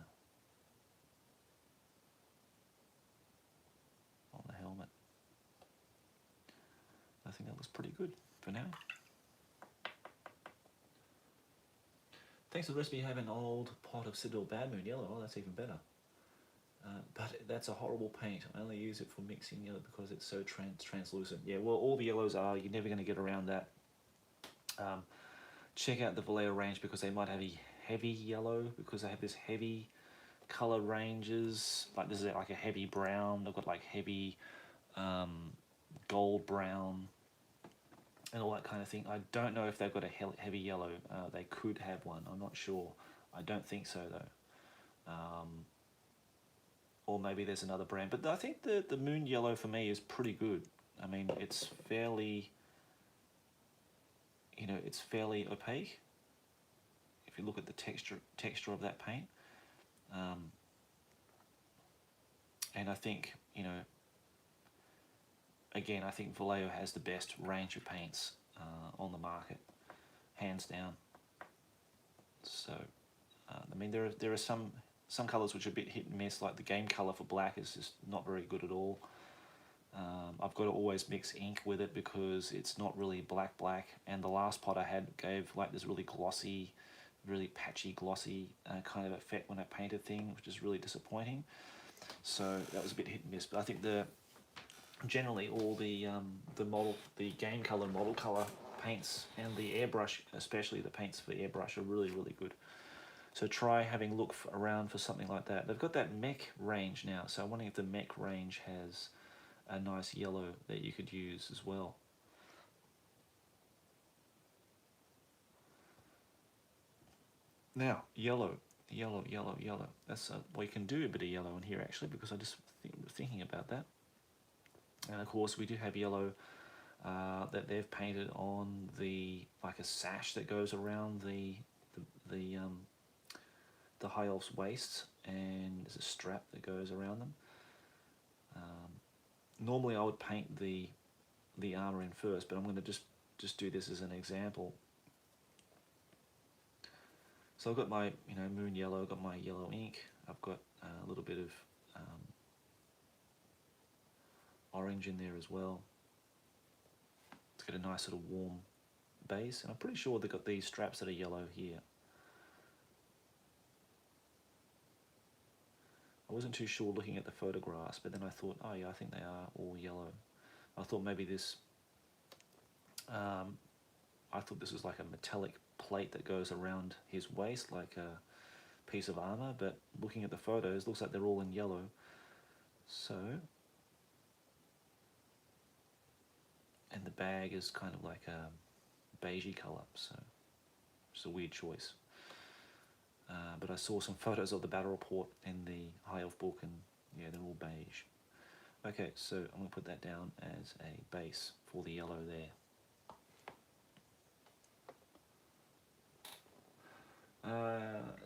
helmet. I think that looks pretty good for now. Thanks for the recipe. Have an old pot of Citadel Bad Moon yellow. Oh, that's even better. But that's a horrible paint. I only use it for mixing yellow because it's so translucent. Yeah, well, all the yellows are. You're never going to get around that. Check out the Vallejo range because they might have a heavy yellow, because they have this heavy color ranges. Like this is like a heavy brown. They've got like heavy gold brown and all that kind of thing. I don't know if they've got a heavy yellow. They could have one. I'm not sure. I don't think so though. Or maybe there's another brand. But I think the moon yellow for me is pretty good. I mean, it's fairly, it's fairly opaque. If you look at the texture of that paint. And I think, again, I think Vallejo has the best range of paints on the market, hands down. So, I mean, there are some colours which are a bit hit and miss, like the game colour for black is just not very good at all. I've got to always mix ink with it because it's not really black, and the last pot I had gave like this really glossy, really patchy, glossy kind of effect when I painted things, which is really disappointing. So that was a bit hit and miss, but I think generally all the game color, model color paints and the airbrush, especially the paints for airbrush, are really, really good. So try having a look around for something like that. They've got that mech range now, so I'm wondering if the mech range has a nice yellow that you could use as well. Now, yellow. That's well, you can do a bit of yellow in here actually, because I just thinking about that. And of course, we do have yellow that they've painted on like a sash that goes around the High Elves waist, and there's a strap that goes around them. Normally, I would paint the armor in first, but I'm going to just do this as an example. So I've got my moon yellow, I've got my yellow ink, I've got a little bit of orange in there as well. It's got a nice sort of warm base, and I'm pretty sure they've got these straps that are yellow here. I wasn't too sure looking at the photographs, but then I thought, oh yeah, I think they are all yellow. I thought maybe this, I thought this was like a metallic plate that goes around his waist, like a piece of armor, but looking at the photos, looks like they're all in yellow. So, and the bag is kind of like a beigey colour, so it's a weird choice. But I saw some photos of the battle report in the High Elf book, and yeah, they're all beige. Okay, so I'm going to put that down as a base for the yellow there.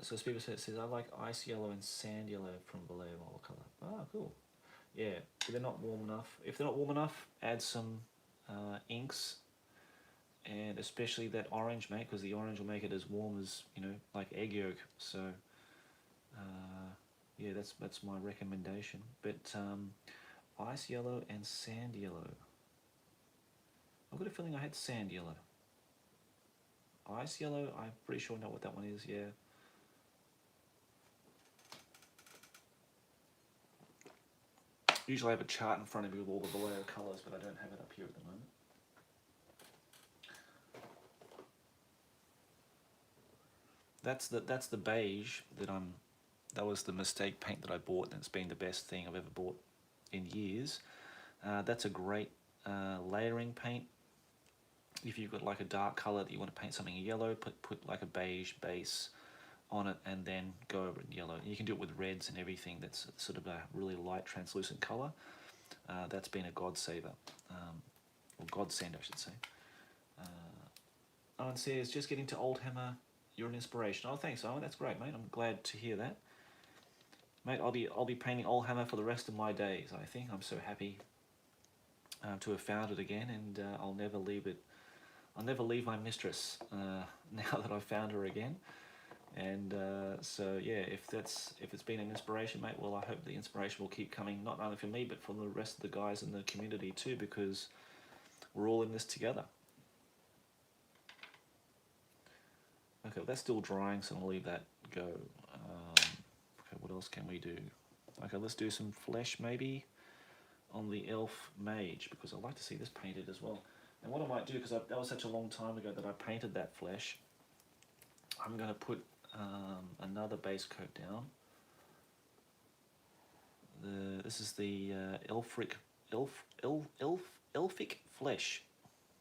So Speaker says, I like ice yellow and sand yellow from Vallejo watercolor. Ah, cool. Yeah, they're not warm enough. If they're not warm enough, add some inks, and especially that orange, mate, because the orange will make it as warm as, you know, like egg yolk. So yeah, that's my recommendation. But ice yellow and sand yellow. I've got a feeling I had sand yellow. Ice yellow, I'm pretty sure I know what that one is, yeah. Usually I have a chart in front of me with all the Vallejo colours, but I don't have it up here at the moment. That's the beige that was the mistake paint that I bought, and it's been the best thing I've ever bought in years. That's a great layering paint. If you've got like a dark colour that you want to paint something yellow, put like a beige base on it and then go over it in yellow. And you can do it with reds and everything. That's sort of a really light translucent colour. That's been a godsaver, or godsend I should say. Owen says, just getting to Oldhammer, you're an inspiration. Oh, thanks, Owen. That's great, mate. I'm glad to hear that. Mate, I'll be painting Oldhammer for the rest of my days, I think. I'm so happy to have found it again, and I'll never leave it. I'll never leave my mistress now that I've found her again. And so yeah, if it's been an inspiration, mate, well, I hope the inspiration will keep coming, not only from me, but from the rest of the guys in the community too, because we're all in this together. Okay, well, that's still drying, so I'll leave that go. Okay, what else can we do? Okay, let's do some flesh maybe on the elf mage, because I'd like to see this painted as well. And what I might do, because that was such a long time ago that I painted that flesh, I'm going to put another base coat down. This is the elfic flesh,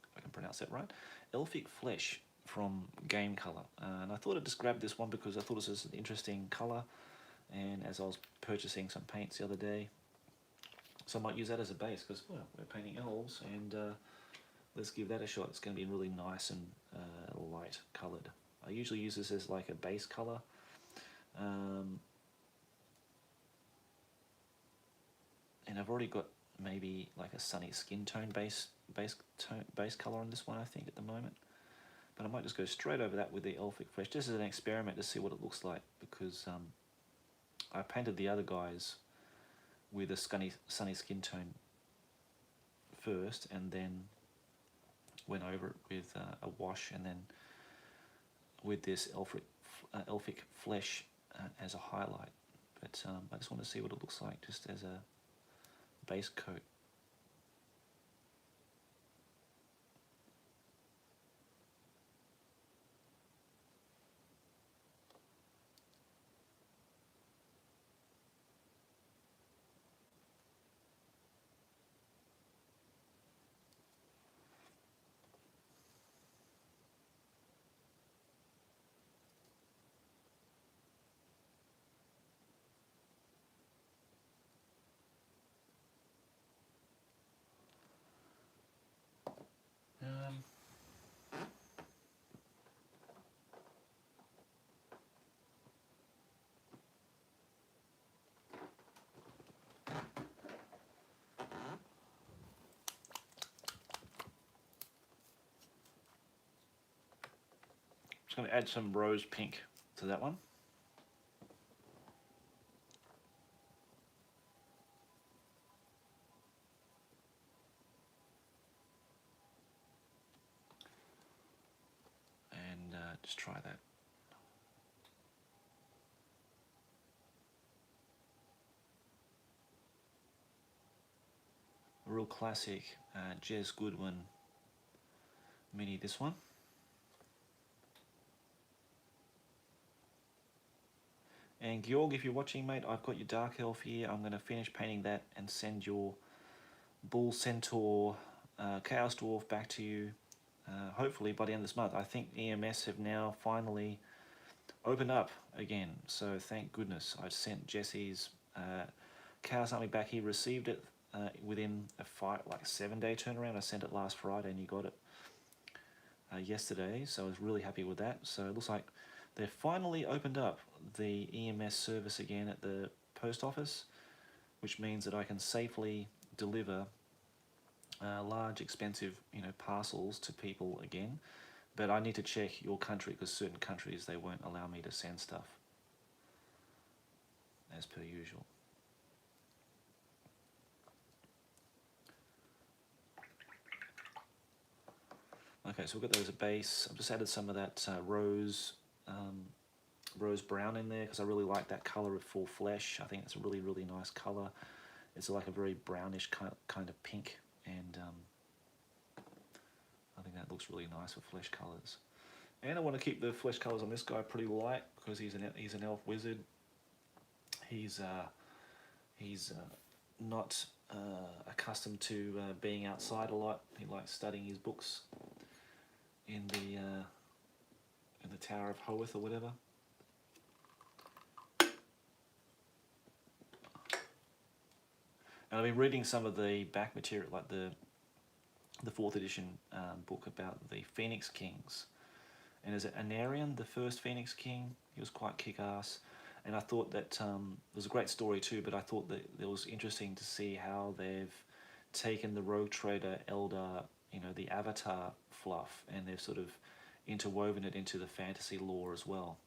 if I can pronounce that right. Elfic flesh from Game Color, and I thought I'd just grab this one because I thought this was an interesting color, and as I was purchasing some paints the other day, so I might use that as a base, because well, we're painting elves, and let's give that a shot. It's going to be really nice and light coloured. I usually use this as like a base colour. And I've already got maybe like a sunny skin tone base colour on this one, I think, at the moment. But I might just go straight over that with the Elfic Flesh, just as an experiment to see what it looks like, because I painted the other guys with a sunny skin tone first, and then went over it with a wash, and then with this Elfic Flesh as a highlight. But I just want to see what it looks like just as a base coat. Just going to add some rose pink to that one. And just try that. A real classic Jez Goodwin mini, this one. And Georg, if you're watching, mate, I've got your Dark Elf here. I'm going to finish painting that and send your Bull Centaur Chaos Dwarf back to you, hopefully by the end of this month. I think EMS have now finally opened up again, so thank goodness. I've sent Jesse's Chaos Army back. He received it within a 7-day turnaround. I sent it last Friday and you got it yesterday, so I was really happy with that. So it looks like they've finally opened up the EMS service again at the post office, which means that I can safely deliver large, expensive, parcels to people again. But I need to check your country, because certain countries, they won't allow me to send stuff, as per usual. Okay, so we've got those as a base. I've just added some of that rose brown in there because I really like that colour of full flesh. I think it's a really, really nice colour. It's like a very brownish kind of pink, and I think that looks really nice for flesh colours. And I want to keep the flesh colours on this guy pretty light because he's an elf wizard. He's not accustomed to being outside a lot. He likes studying his books in the Tower of Hoeth or whatever. And I've been reading some of the back material, like the 4th edition book about the Phoenix Kings. And is it Anarion, the first Phoenix King? He was quite kick-ass. And I thought that it was a great story too, but I thought that it was interesting to see how they've taken the Rogue Trader, Eldar, the Avatar fluff, and they've sort of interwoven it into the fantasy lore as well.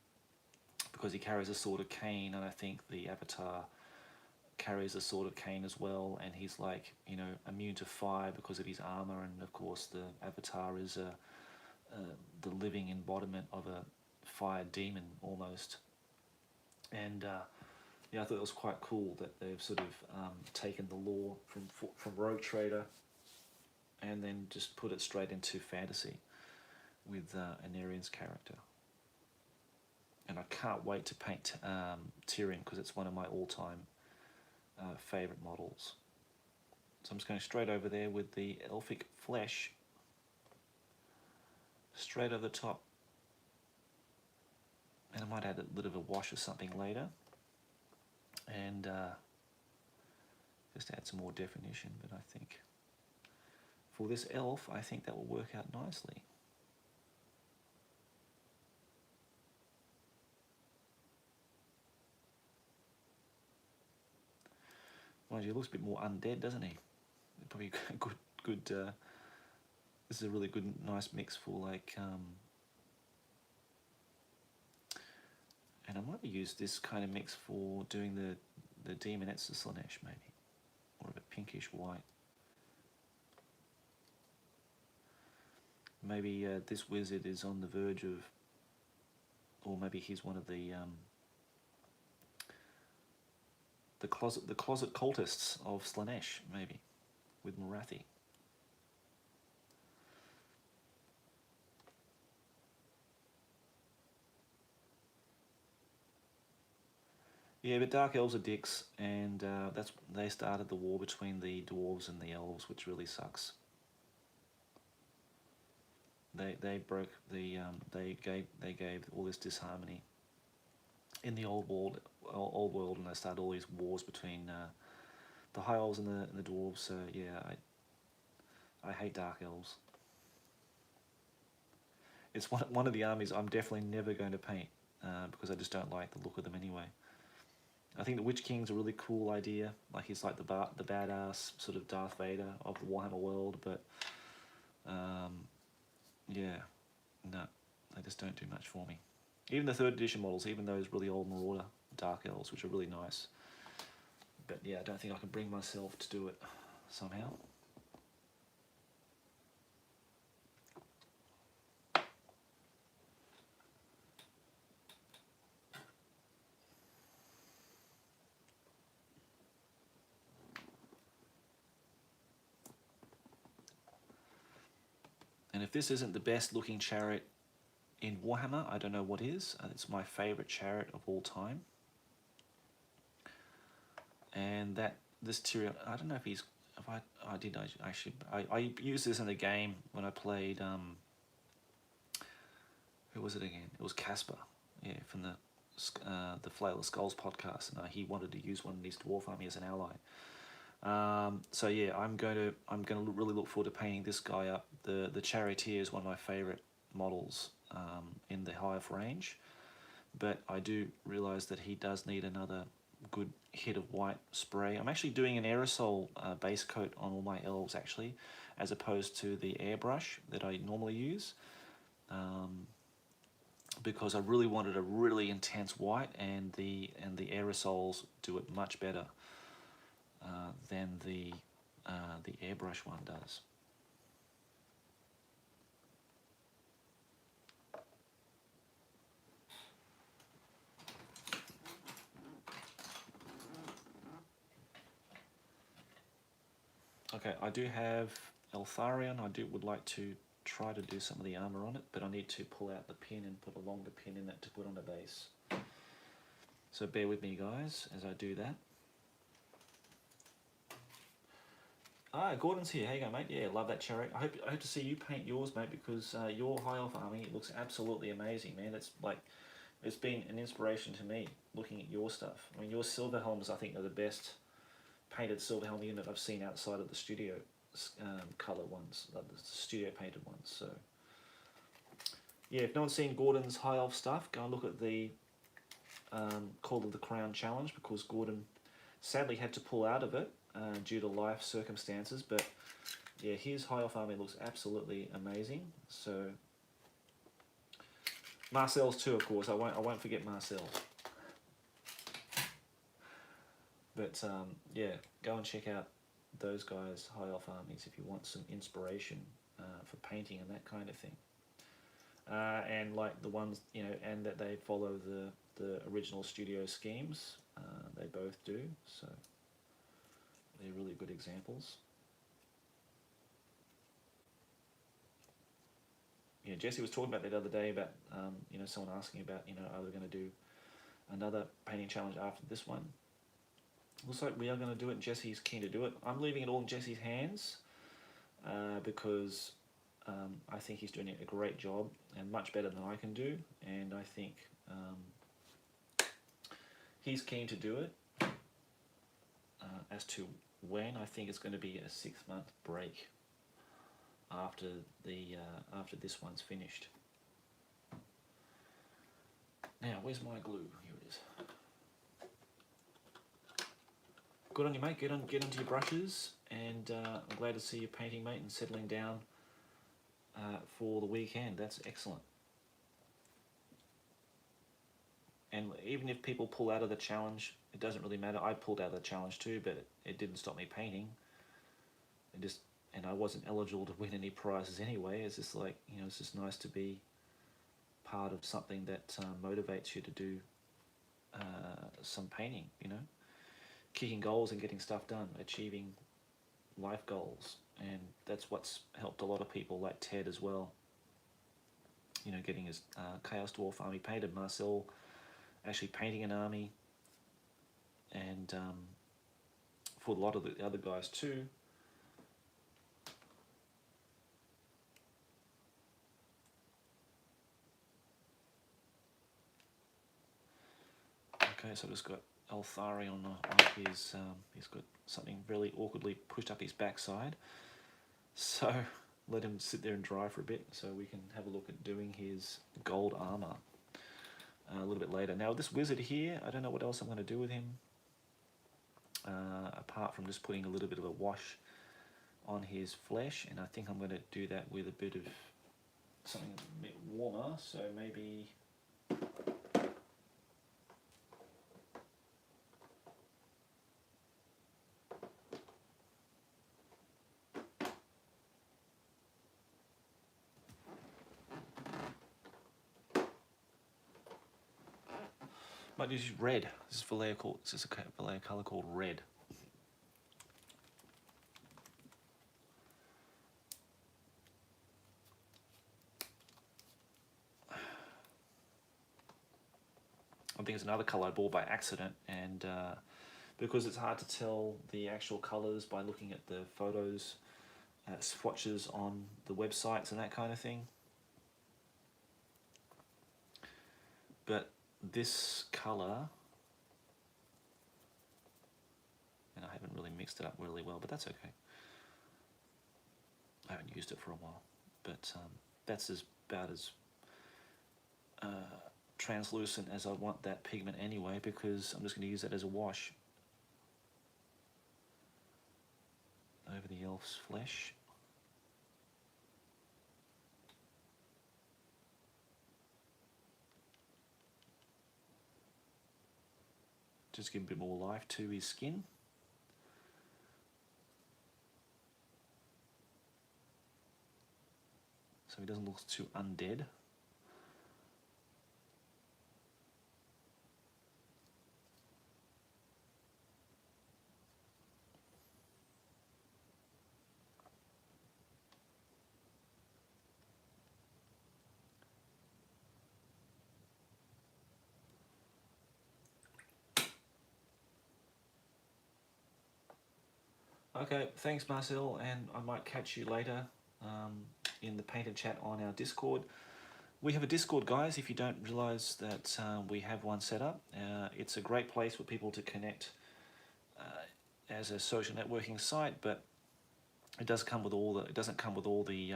Because he carries a sword of Cain, and I think the Avatar carries a sword of Cain as well, and he's like, immune to fire because of his armor, and of course the Avatar is the living embodiment of a fire demon almost. And I thought it was quite cool that they've sort of taken the lore from Rogue Trader and then just put it straight into fantasy with Anarion's character. And I can't wait to paint Tyrion because it's one of my all-time favourite models. So I'm just going straight over there with the elfic flesh, straight over the top. And I might add a little bit of a wash or something later, and just add some more definition. But I think for this elf, I think that will work out nicely. Mind you, he looks a bit more undead, doesn't he? Probably good. This is a really good, nice mix for like. And I might use this kind of mix for doing the demonettes of Slaanesh, maybe, or a pinkish white. Maybe this wizard is on the verge of, or maybe he's one of the closet cultists of Slaanesh, maybe, with Morathi. Yeah, but Dark Elves are dicks, and they started the war between the dwarves and the elves, which really sucks. They broke the they gave all this disharmony in the old world, and they started all these wars between the High Elves and the dwarves. So yeah, I hate Dark Elves. It's one of the armies I'm definitely never going to paint because I just don't like the look of them anyway. I think the Witch King's a really cool idea. Like he's like the badass sort of Darth Vader of the Warhammer world, but yeah, no, they just don't do much for me. Even the 3rd edition models, even those really old Marauder Dark Elves, which are really nice. But yeah, I don't think I can bring myself to do it somehow. And if this isn't the best looking chariot in Warhammer, I don't know what is. It's my favourite chariot of all time. And this Tyrion, I don't know if he's, I used this in a game when I played, who was it again? It was Casper, yeah, from the Flail of Skulls podcast, and he wanted to use one of these dwarf army as an ally. So yeah, I'm going to really look forward to painting this guy up. The Charioteer is one of my favourite models in the High Elf range, but I do realise that he does need another good hit of white spray. I'm actually doing an aerosol base coat on all my elves actually, as opposed to the airbrush that I normally use, because I really wanted a really intense white, and the aerosols do it much better than the airbrush one does. Okay, I do have Eltharion. I would like to try to do some of the armor on it, but I need to pull out the pin and put a longer pin in it to put on the base. So bear with me, guys, as I do that. Ah, Gordon's here. How you going, mate? Yeah, love that chariot. I hope to see you paint yours, mate, because your High Elf army looks absolutely amazing, man. It's been an inspiration to me looking at your stuff. I mean, your silver helms, I think, are the best painted silver helm unit I've seen outside of the studio colour ones, like the studio painted ones. So yeah, if no one's seen Gordon's High Elf stuff, go and look at the Call of the Crown challenge, because Gordon sadly had to pull out of it due to life circumstances. But yeah, his High Elf army looks absolutely amazing. So Marcel's too, of course. I won't forget Marcel. But yeah, go and check out those guys' High Elf armies if you want some inspiration for painting and that kind of thing. And like the ones, you know, and that they follow the original studio schemes. They both do, so they're really good examples. Yeah, Jesse was talking about that the other day about you know, someone asking about, you know, are we going to do another painting challenge after this one? Looks like we are going to do it, and Jesse's keen to do it. I'm leaving it all in Jesse's hands because I think he's doing a great job and much better than I can do, and I think he's keen to do it. As to when, I think it's going to be a 6-month break after this one's finished. Now, where's my glue? Here it is. Good on you, mate. Get onto your brushes, and I'm glad to see you painting, mate, and settling down for the weekend. That's excellent. And even if people pull out of the challenge, it doesn't really matter. I pulled out of the challenge too, but it didn't stop me painting. And I wasn't eligible to win any prizes anyway. It's just like, you know, it's just nice to be part of something that motivates you to do some painting, you know. Kicking goals and getting stuff done, achieving life goals. And that's what's helped a lot of people like Ted as well. You know, getting his Chaos Dwarf army painted. Marcel actually painting an army. And for a lot of the other guys too. Okay, so I've just got Elthari on his, he's got something really awkwardly pushed up his backside. So let him sit there and dry for a bit so we can have a look at doing his gold armor a little bit later. Now this wizard here, I don't know what else I'm going to do with him, apart from just putting a little bit of a wash on his flesh, and I think I'm going to do that with a bit of something a bit warmer, so maybe might use red. This is Vallejo called. This is a Vallejo color called red. I think it's another color I bought by accident, and because it's hard to tell the actual colors by looking at the photos, swatches on the websites and that kind of thing. But this color and I haven't really mixed it up really well, but that's okay. I haven't used it for a while, but that's about as translucent as I want that pigment anyway, because I'm just going to use that as a wash over the elf's flesh. Just give a bit more life to his skin. So he doesn't look too undead. Okay, thanks Marcel, and I might catch you later in the painted chat on our Discord. We have a Discord, guys, if you don't realise that we have one set up. It's a great place for people to connect as a social networking site, but it does come with it doesn't come with all the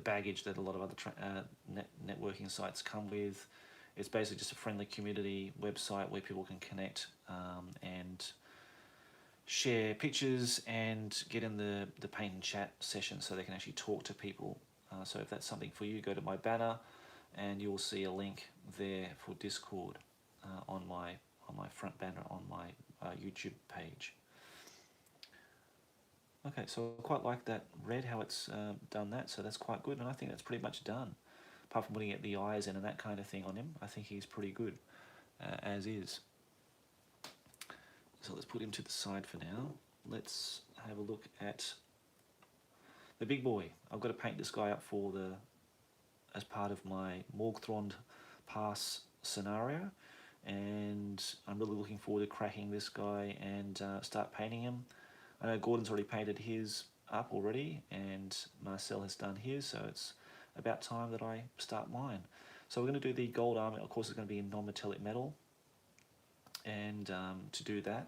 baggage that a lot of other networking sites come with. It's basically just a friendly community website where people can connect and share pictures and get in the paint and chat session so they can actually talk to people. So if that's something for you, go to my banner and you'll see a link there for Discord on my front banner on my YouTube page. Okay, so I quite like that red, how it's done that, so that's quite good, and I think that's pretty much done. Apart from putting the eyes in and that kind of thing on him, I think he's pretty good as is. So let's put him to the side for now. Let's have a look at the big boy. I've got to paint this guy up as part of my Morgthrond Pass scenario, and I'm really looking forward to cracking this guy and start painting him. I know Gordon's already painted his up already, and Marcel has done his, so it's about time that I start mine. So we're going to do the gold armor. Of course, it's going to be in non-metallic metal, and to do that,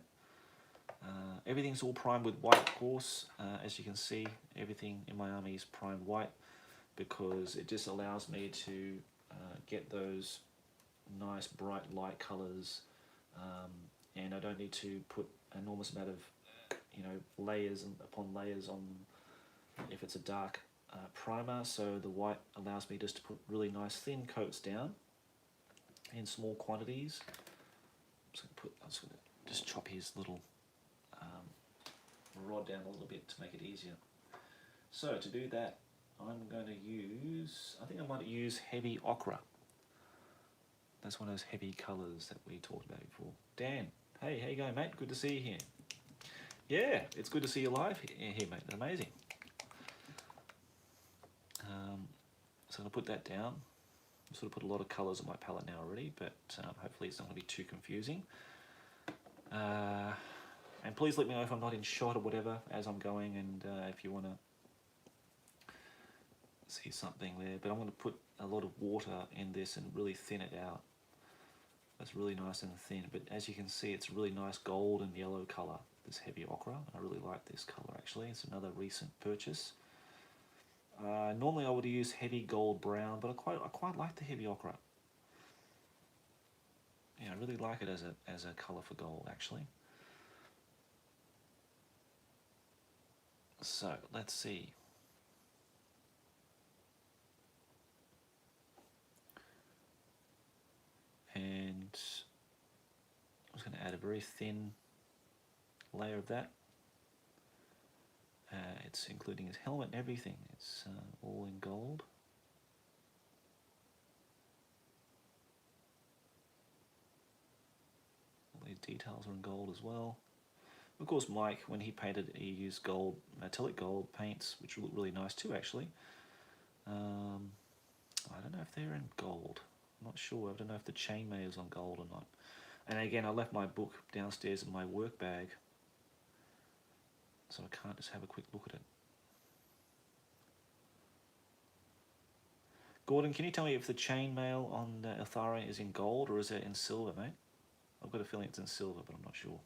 everything's all primed with white, of course. As you can see, everything in my army is primed white because it just allows me to get those nice bright light colors, and I don't need to put an enormous amount of layers upon layers on if it's a dark primer. So the white allows me just to put really nice thin coats down in small quantities. I'm just going to just chop his little rod down a little bit to make it easier. So to do that, I'm going to use, I think I might use heavy ochre. That's one of those heavy colours that we talked about before. Dan, hey, how you going, mate? Good to see you here. Yeah, it's good to see you live here, mate. Amazing. So I'm going to put that down. I've sort of put a lot of colours on my palette now already, but hopefully it's not going to be too confusing. And please let me know if I'm not in shot or whatever as I'm going, and if you want to see something there. But I'm going to put a lot of water in this and really thin it out. It's really nice and thin, but as you can see, it's a really nice gold and yellow colour, this heavy ochre. I really like this colour actually. It's another recent purchase. Normally I would use heavy gold brown, but I quite like the heavy ochre. Yeah, I really like it as a colour for gold actually. So let's see. And I'm just going to add a very thin layer of that. It's including his helmet and everything. It's all in gold. All these details are in gold as well. Of course, Mike, when he painted, he used gold, metallic gold paints, which look really nice too, actually. I don't know if they're in gold. I'm not sure. I don't know if the chainmail is on gold or not. And again, I left my book downstairs in my work bag, so I can't just have a quick look at it. Gordon, can you tell me if the chainmail on the Eltharion is in gold or is it in silver, mate? I've got a feeling it's in silver, but I'm not sure.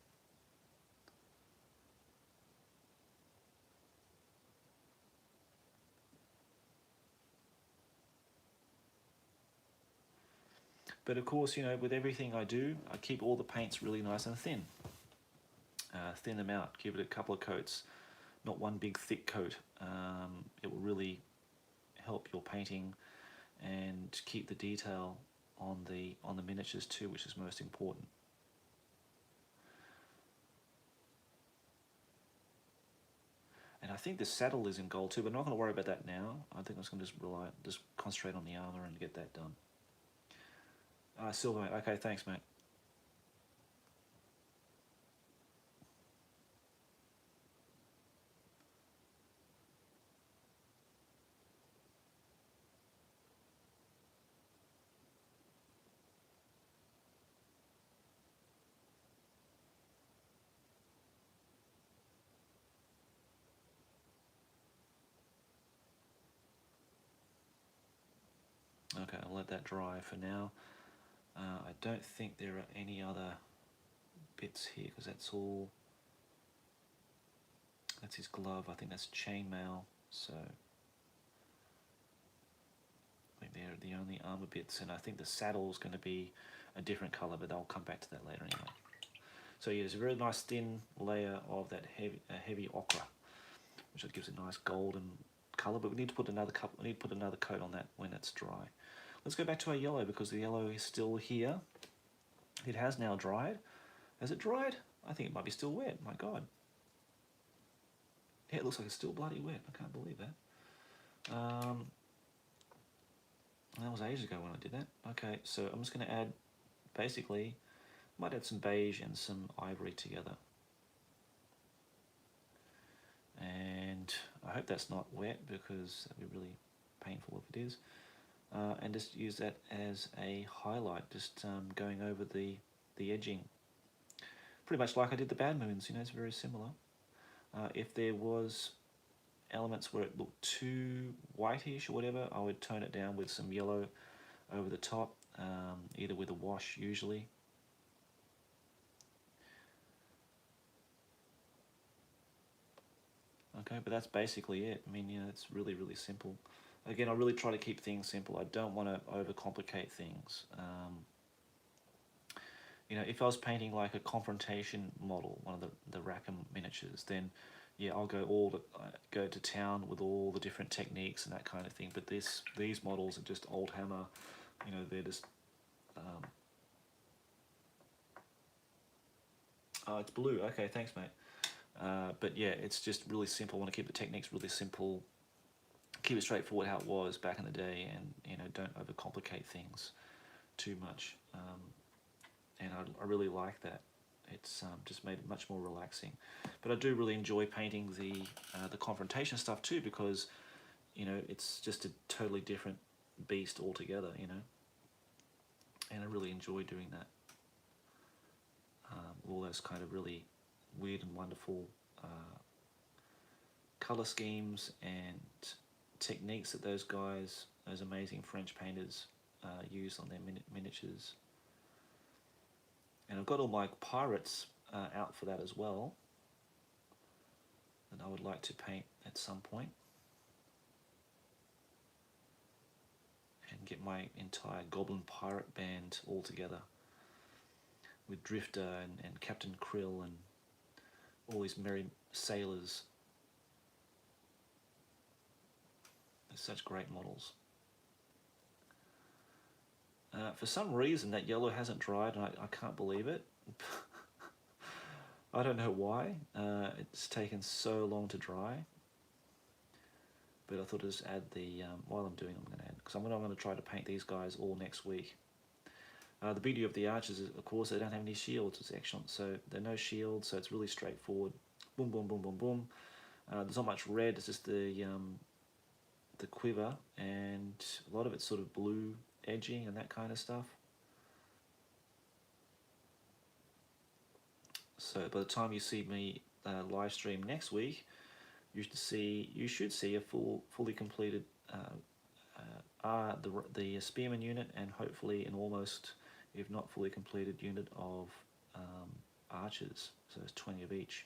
But of course, you know, with everything I do, I keep all the paints really nice and thin. Thin them out, give it a couple of coats, not one big thick coat. It will really help your painting and keep the detail on the miniatures too, which is most important. And I think the saddle is in gold too, but I'm not going to worry about that now. I think I'm just going to just concentrate on the armor and get that done. Silver, mate. Okay, thanks, mate. Okay, I'll let that dry for now. I don't think there are any other bits here because that's all. That's his glove. I think that's chainmail. So I think they're the only armor bits, and I think the saddle's going to be a different color, but I'll come back to that later anyway. So yeah, there's a very nice thin layer of that heavy ochre, which gives a nice golden color. But we need to put another coat on that when it's dry. Let's go back to our yellow because the yellow is still here. It has now dried. Has it dried? I think it might be still wet. My God. Yeah, it looks like it's still bloody wet. I can't believe that. That was ages ago when I did that. Okay, so I'm just going to add, basically, might add some beige and some ivory together. And I hope that's not wet because that'd be really painful if it is. And just use that as a highlight, just going over the edging. Pretty much like I did the Bad Moons, you know, it's very similar. If there was elements where it looked too whitish or whatever, I would tone it down with some yellow over the top, either with a wash usually. Okay, but that's basically it. I mean, you know, it's really, really simple. Again, I really try to keep things simple. I don't want to overcomplicate things. You know, if I was painting like a confrontation model, one of the Rackham miniatures, then yeah, I'll go to town with all the different techniques and that kind of thing. But these models are just old hammer. You know, they're just. Oh, it's blue. Okay, thanks, mate. But yeah, it's just really simple. I want to keep the techniques really simple. Keep it straightforward how it was back in the day, and you know, don't overcomplicate things too much. And I really like that. It's just made it much more relaxing. But I do really enjoy painting the confrontation stuff too, because you know, it's just a totally different beast altogether. You know, and I really enjoy doing that. All those kind of really weird and wonderful color schemes and techniques that those amazing French painters use on their miniatures. And I've got all my pirates out for that as well, that I would like to paint at some point. And get my entire Goblin Pirate band all together, with Drifter and Captain Krill and all these merry sailors. They're such great models. For some reason that yellow hasn't dried, and I can't believe it. I don't know why. It's taken so long to dry. But I thought I'd just add while I'm doing it, I'm going to add, because I'm going to try to paint these guys all next week. The beauty of the archers is, of course, they don't have any shields. It's excellent. So they're no shields, so it's really straightforward. Boom, boom, boom, boom, boom. There's not much red. It's just the quiver, and a lot of it's sort of blue edging and that kind of stuff. So by the time you see me live stream next week, you should see a fully completed the spearman unit, and hopefully an almost, if not fully completed, unit of archers. So there's 20 of each.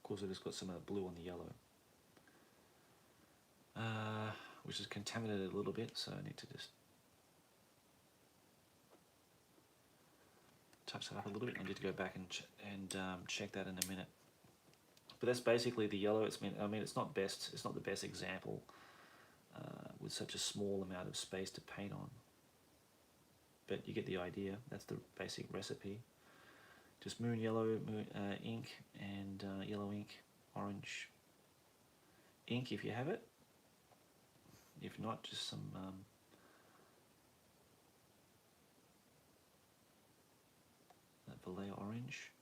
course, I just got some of the blue on the yellow, which is contaminated a little bit, so I need to just touch that up a little bit. I need to go back and check that in a minute. But that's basically the yellow. I mean, it's not best. It's not the best example with such a small amount of space to paint on. But you get the idea. That's the basic recipe. Just moon yellow ink and yellow ink, orange ink if you have it. If not, just some that Vallejo orange.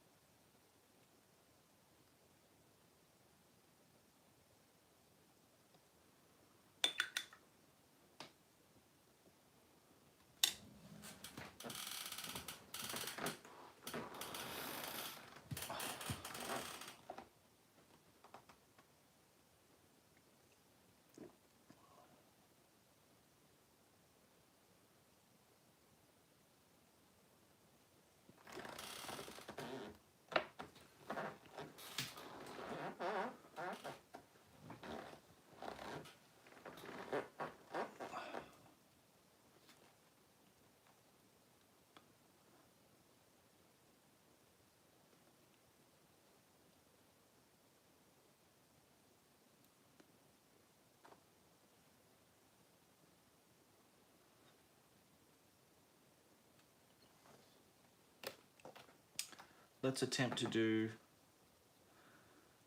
Let's attempt to do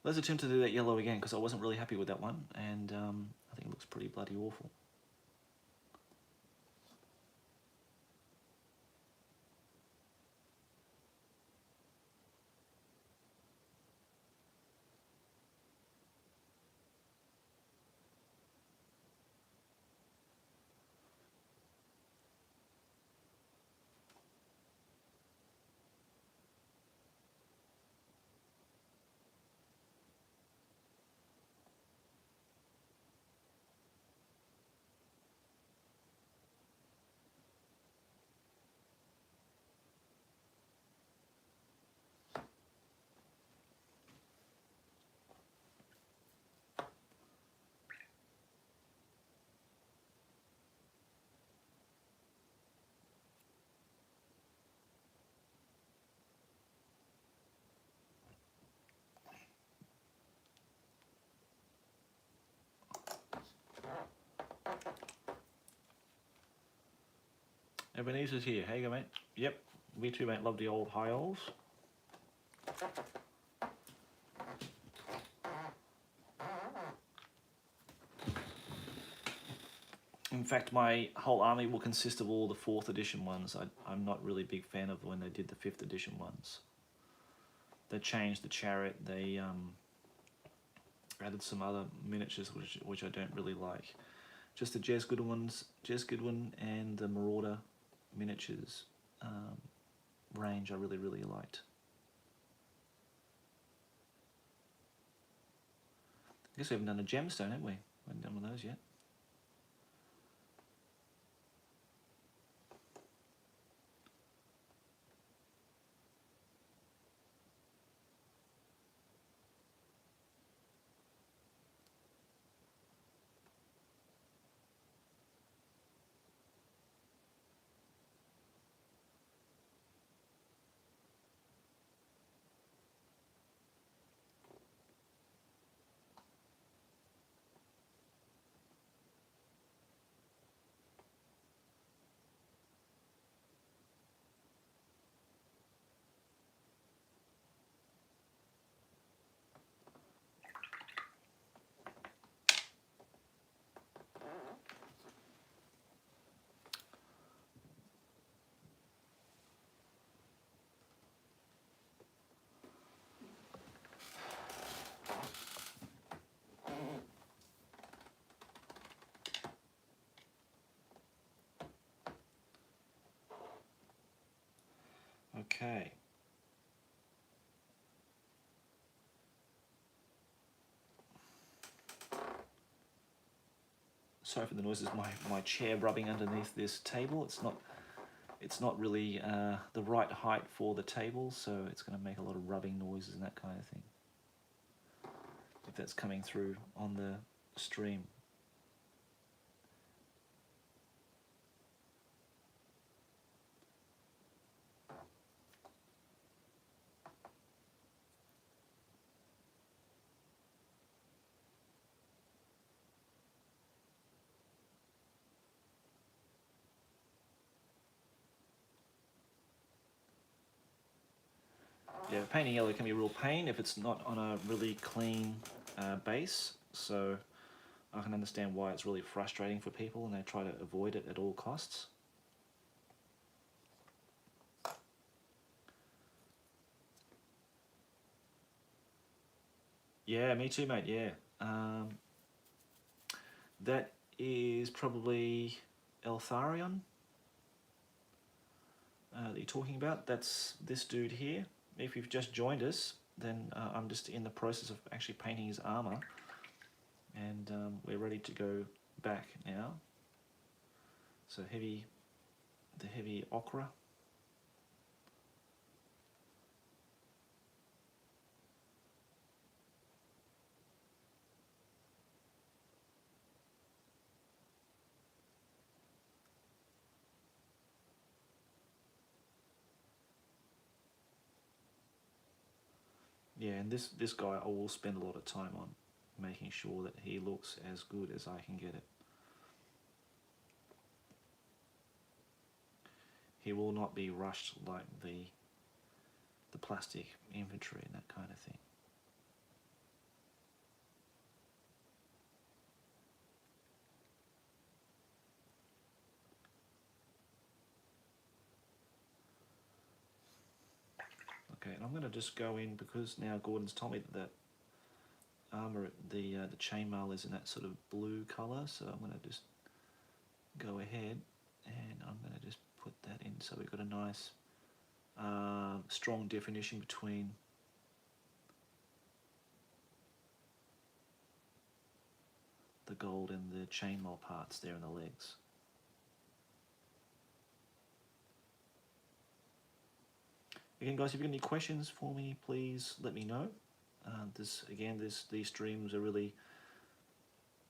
that yellow again, because I wasn't really happy with that one, and I think it looks pretty bloody awful. Ebenezer's here. How you go, mate? Yep, me too, mate. Love the old High Elves. In fact, my whole army will consist of all the 4th edition ones. I'm not really a big fan of when they did the 5th edition ones. They changed the chariot. They added some other miniatures which I don't really like. Just the Jez Goodwin and the Marauder miniatures range I really liked. I guess we haven't done a gemstone, have we? We haven't done one of those yet. Okay. Sorry for the noises. My chair rubbing underneath this table. It's not really the right height for the table, so it's going to make a lot of rubbing noises and that kind of thing. if that's coming through on the stream. Yeah, painting yellow can be a real pain if it's not on a really clean base, so I can understand why it's really frustrating for people and they try to avoid it at all costs. Yeah, me too, mate, yeah. That is probably Eltharion that you're talking about. That's this dude here. If you've just joined us, then I'm just in the process of actually painting his armor, and we're ready to go back now. So the heavy ochre. Yeah, and this guy I will spend a lot of time on, making sure that he looks as good as I can get it. He will not be rushed like the plastic infantry and that kind of thing. Okay, and I'm going to just go in because now Gordon's told me that armor, the chainmail is in that sort of blue colour, so I'm going to just go ahead and I'm going to just put that in so we've got a nice strong definition between the gold and the chainmail parts there in the legs. Again, guys, if you've got any questions for me, please let me know. These streams are really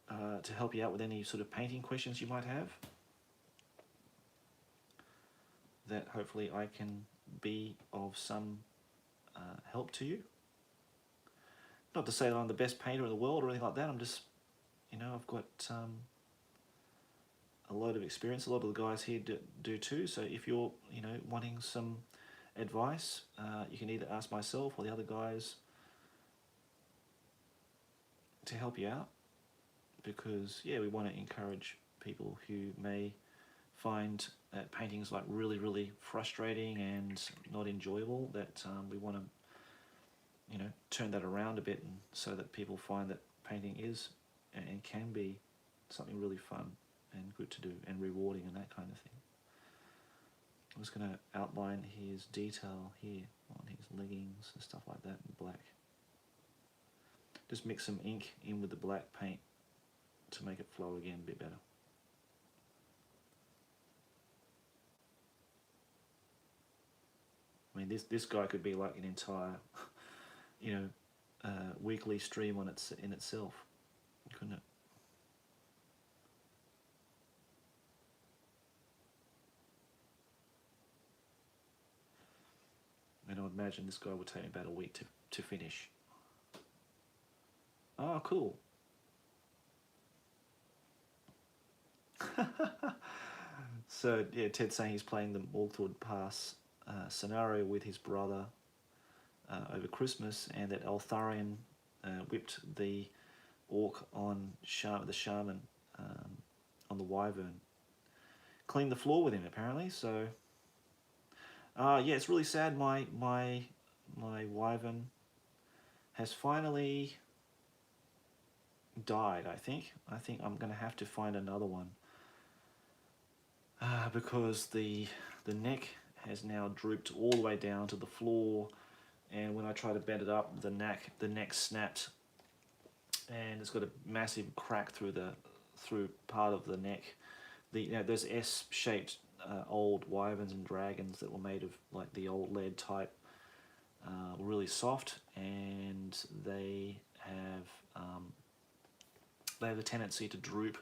to help you out with any sort of painting questions you might have, that hopefully I can be of some help to you. Not to say that I'm the best painter in the world or anything like that. I'm just, I've got a load of experience. A lot of the guys here do too. So if you're, wanting some advice, you can either ask myself or the other guys to help you out, because we want to encourage people who may find that painting's like really frustrating and not enjoyable, that we want to turn that around a bit, and so that people find that painting is and can be something really fun and good to do and rewarding and that kind of thing. I'm just going to outline his detail here on his leggings and stuff like that in black. Just mix some ink in with the black paint to make it flow again a bit better. I mean, this guy could be like an entire, weekly stream in itself, couldn't it? And I would imagine this guy would take me about a week to finish. Oh, cool. So, yeah, Ted's saying he's playing the Maltwood Pass scenario with his brother over Christmas, and that Eltharion whipped the orc on the shaman on the wyvern. Cleaned the floor with him, apparently, so... yeah, it's really sad. My wyvern has finally died, I think. I think I'm going to have to find another one. Because the neck has now drooped all the way down to the floor, and when I try to bend it up, the neck snapped, and it's got a massive crack through part of the neck. Those S-shaped old wyverns and dragons that were made of like the old lead type were really soft, and they have they have a tendency to droop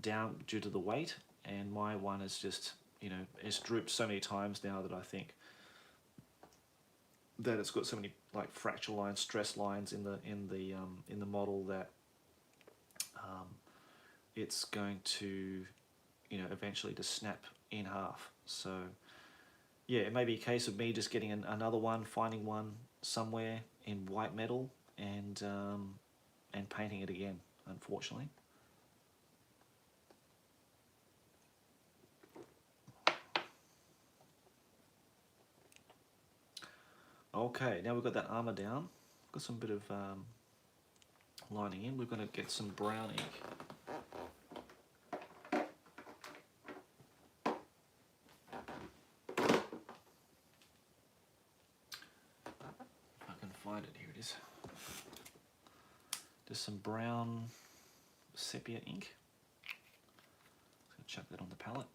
down due to the weight, and my one is just, you know, it's drooped so many times now that I think that it's got so many like fracture lines, stress lines in the model that it's going to, you know, eventually just snap in half. So yeah, it may be a case of me just getting another one, finding one somewhere in white metal and painting it again, unfortunately. Okay, now we've got that armor down. Got some bit of lining in. We're going to get some brown ink. If I can find it, here it is. Just some brown sepia ink. Just going to chuck that on the palette.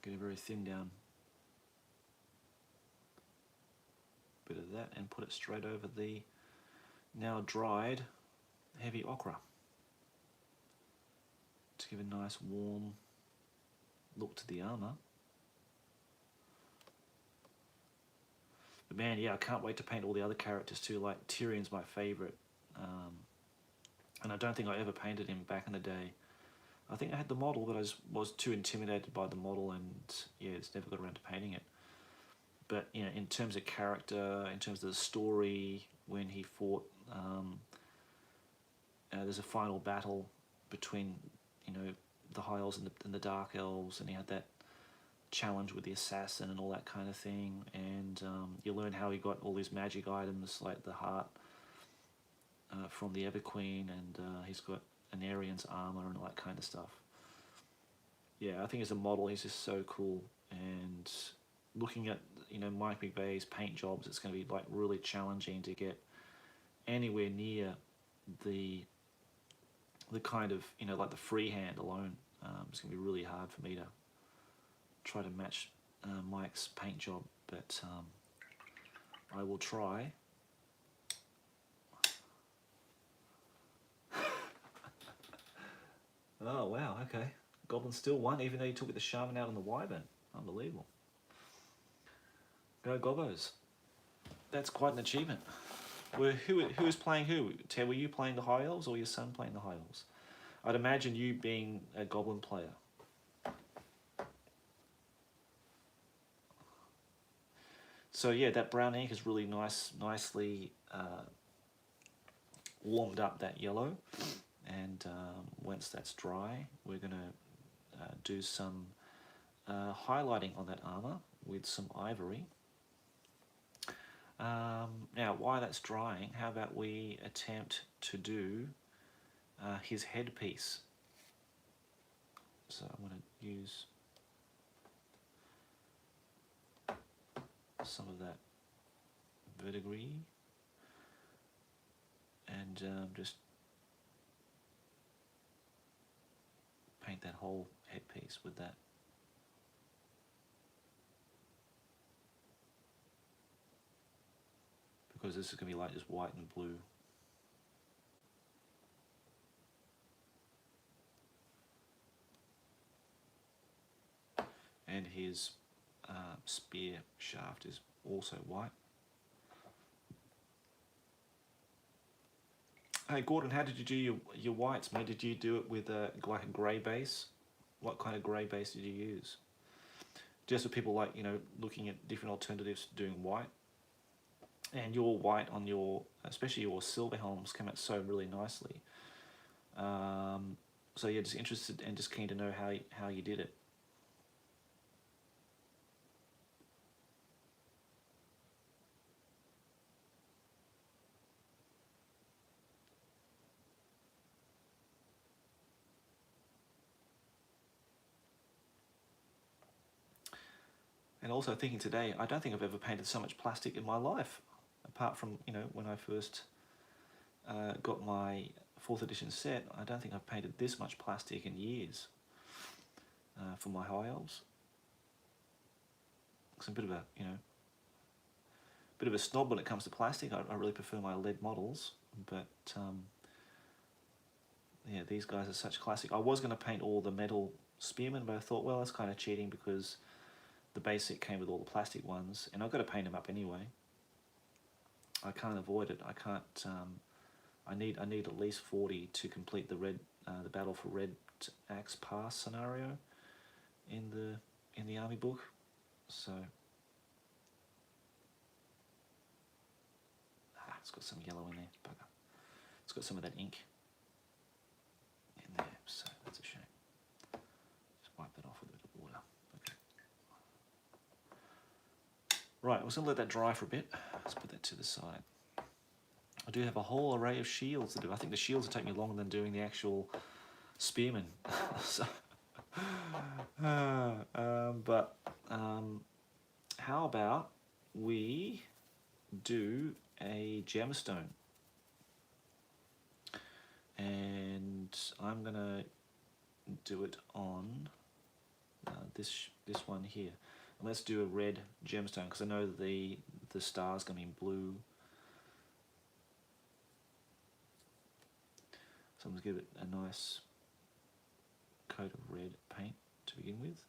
Get a very thin down bit of that and put it straight over the now dried heavy ochre to give a nice warm look to the armor. But man, yeah, I can't wait to paint all the other characters too. Like Tyrion's my favourite, and I don't think I ever painted him back in the day. I think I had the model, but I was too intimidated by the model, and yeah, it's never got around to painting it. But you know, in terms of character, in terms of the story, when he fought, there's a final battle between, you know, the High Elves and the Dark Elves, and he had that challenge with the assassin and all that kind of thing, and you learn how he got all these magic items like the heart from the Everqueen, and he's got an Arian's armor and all that kind of stuff. Yeah, I think as a model he's just so cool, and looking at, you know, Mike McVeigh's paint jobs, it's going to be like really challenging to get anywhere near the kind of, you know, like the freehand alone. It's going to be really hard for me to try to match Mike's paint job, but I will try. Oh wow, okay. Goblin still won, even though he took the shaman out on the wyvern. Unbelievable. Go Gobbos. That's quite an achievement. Who is playing who? Ted, were you playing the High Elves or your son playing the High Elves? I'd imagine you being a Goblin player. So yeah, that brown ink is really nicely warmed up that yellow, and once that's dry, we're going to do some highlighting on that armor with some ivory. Now, while that's drying, how about we attempt to do his headpiece? So I'm going to use some of that verdigris and just paint that whole headpiece with that. Because this is going to be like just white and blue. And his spear shaft is also white. Hey Gordon, how did you do your whites, mate? Did you do it with like a grey base? What kind of grey base did you use? Just for people like, you know, looking at different alternatives to doing white. And your white on your, especially your silver helms, came out so really nicely. So yeah, just interested and just keen to know how you did it. And also thinking today, I don't think I've ever painted so much plastic in my life, apart from, you know, when I first got my 4th edition set. I don't think I've painted this much plastic in years for my High Elves. It's a bit of a, you know, bit of a snob when it comes to plastic. I really prefer my lead models, but yeah, these guys are such classic. I was going to paint all the metal spearmen, but I thought, well, that's kind of cheating because the basic came with all the plastic ones, and I've got to paint them up anyway. I can't avoid it. I can't. I need at least 40 to complete the the Battle for Red Axe Pass scenario in the army book. So it's got some yellow in there. Bugger. It's got some of that ink in there, so that's a shame. Just wipe that off with a bit of water. Okay. Right, I was going to let that dry for a bit. Let's put that to the side. I do have a whole array of shields to do. I think the shields will take me longer than doing the actual spearmen. So, but how about we do a gemstone? And I'm gonna do it on this one here. And let's do a red gemstone because I know the star's gonna be in blue. So I'm going to give it a nice coat of red paint to begin with.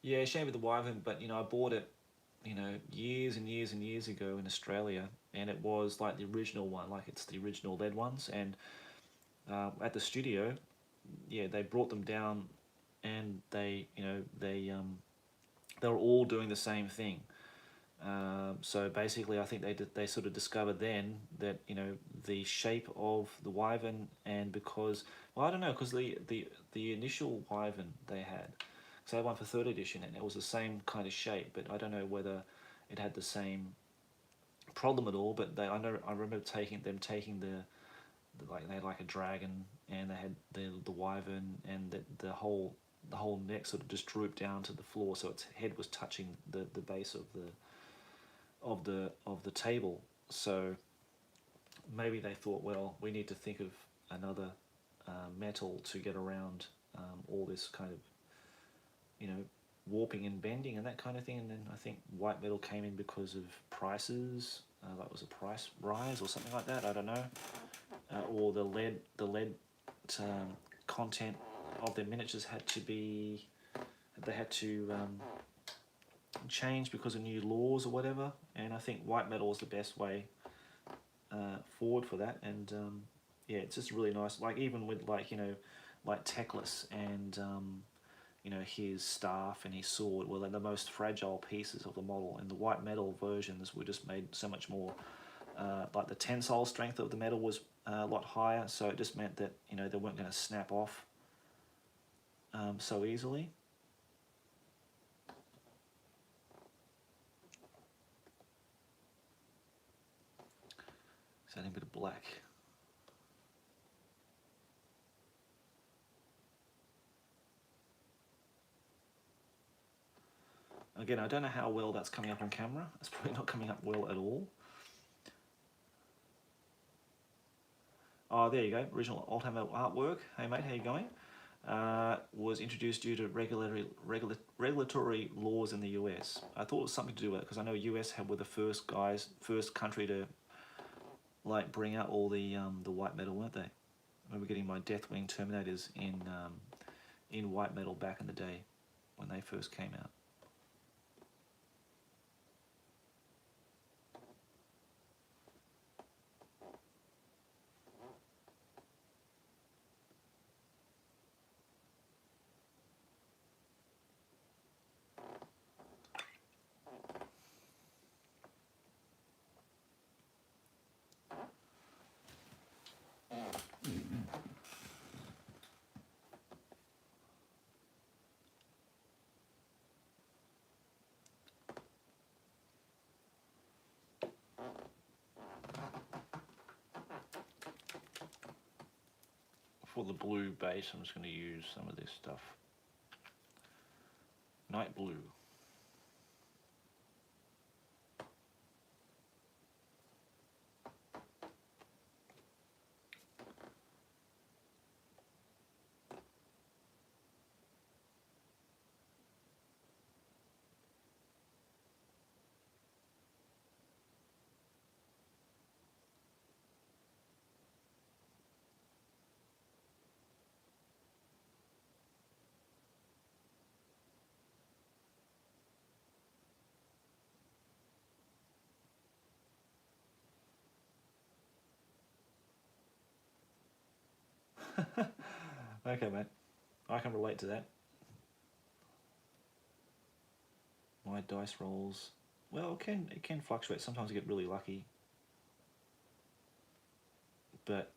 Yeah, shame with the Wyvern, but you know, I bought it, you know, years and years and years ago in Australia, and it was like the original one, like it's the original lead ones. And at the studio, yeah, they brought them down, and they, you know, they were all doing the same thing. So basically, I think they sort of discovered then that, you know, the shape of the Wyvern, and because, well, I don't know, because the initial Wyvern they had. So I had one for 3rd edition, and it was the same kind of shape, but I don't know whether it had the same problem at all. But I remember taking like they had like a dragon, and they had the Wyvern, and the whole neck sort of just drooped down to the floor, so its head was touching the base of the table. So maybe they thought, well, we need to think of another metal to get around all this kind of, you know, warping and bending and that kind of thing. And then I think white metal came in because of prices. That was a price rise or something like that. I don't know. Or the lead content of their miniatures had to change because of new laws or whatever. And I think white metal was the best way forward for that. And yeah, it's just really nice. Like even with like, you know, like Teclis and you know, his staff and his sword were like the most fragile pieces of the model, and the white metal versions were just made so much more, like the tensile strength of the metal was a lot higher, so it just meant that, you know, they weren't going to snap off so easily. So adding a bit of black. Again, I don't know how well that's coming up on camera. It's probably not coming up well at all. Oh, there you go. Original Ultimo artwork. Hey mate, how you going? Was introduced due to regulatory laws in the US. I thought it was something to do with it because I know US were the first country to like bring out all the white metal, weren't they? I remember getting my Deathwing Terminators in white metal back in the day when they first came out. the blue base, I'm just going to use some of this stuff. Night blue. Okay, mate. I can relate to that. My dice rolls, well, it can fluctuate. Sometimes I get really lucky, but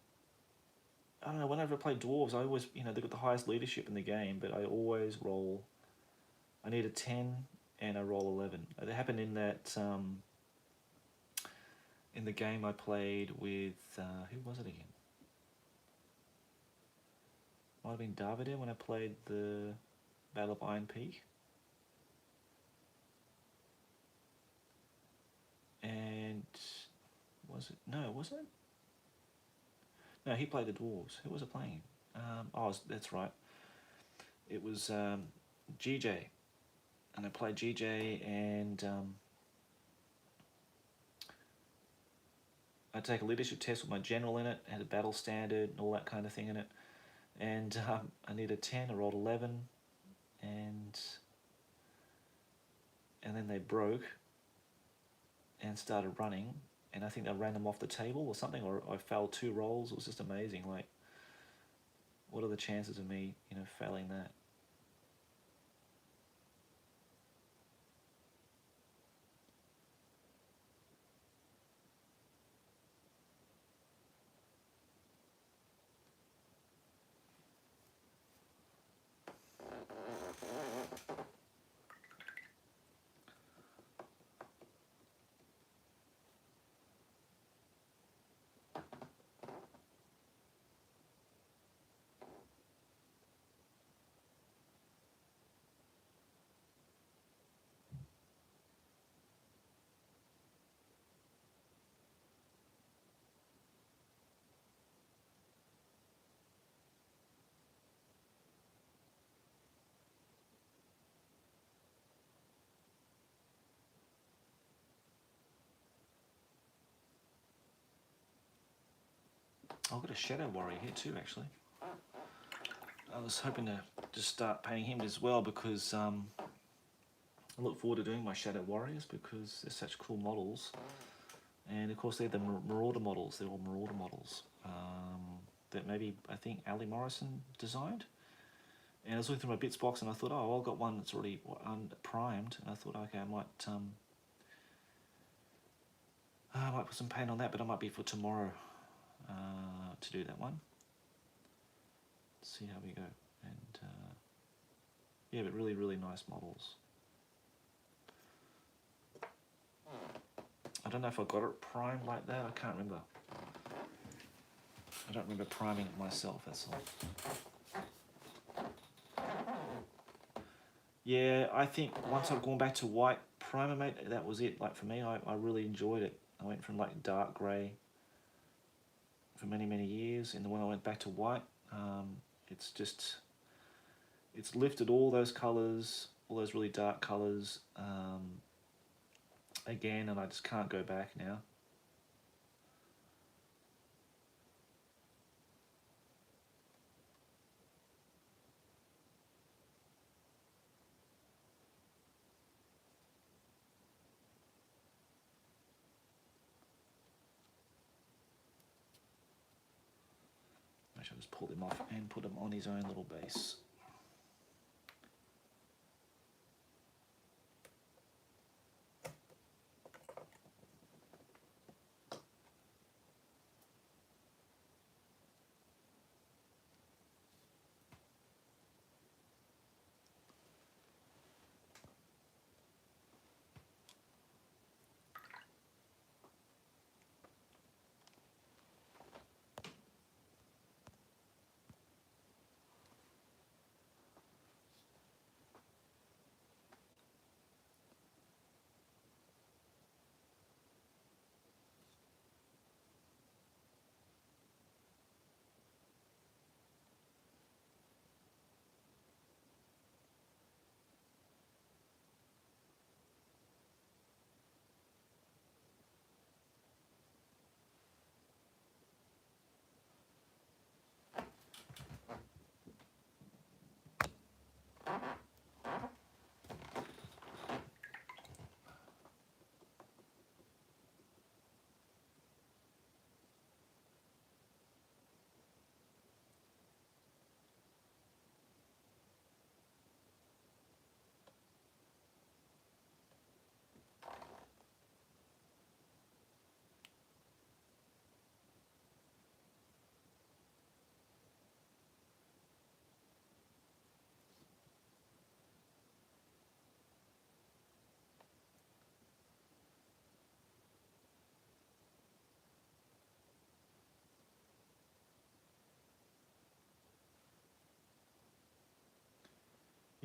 I don't know. Whenever I play dwarves, I always, they've got the highest leadership in the game, but I always roll. I need a 10 and I roll 11. It happened in that in the game I played with who was it again? Might have been Davide when I played the Battle of Iron Peak. And was it? No, was it? No, he played the dwarves. Who was it playing? That's right. It was GJ, and I played GJ, and I take a leadership test with my general in it. Had a battle standard and all that kind of thing in it, and I need a 10. I rolled 11, and then they broke and started running, and I think I ran them off the table or something, or I failed 2 rolls. It was just amazing. Like, what are the chances of me, failing that? I've got a Shadow Warrior here too, actually. I was hoping to just start painting him as well, because I look forward to doing my Shadow Warriors because they're such cool models. And of course they're the Marauder models. They're all Marauder models that maybe, I think, Ali Morrison designed. And I was looking through my bits box and I thought, oh, I've got one that's already primed. And I thought, okay, I might put some paint on that, but it might be for tomorrow to do that one. See how we go. And yeah, but really, really nice models. I don't know if I got it primed like that. I can't remember. I don't remember priming it myself, that's all. Yeah, I think once I've gone back to white primer, mate, that was it. Like, for me, I really enjoyed it. I went from like dark grey for many, many years, and then when I went back to white, it's lifted all those colours, all those really dark colours again, and I just can't go back now. I shall just pull them off and put him on his own little base.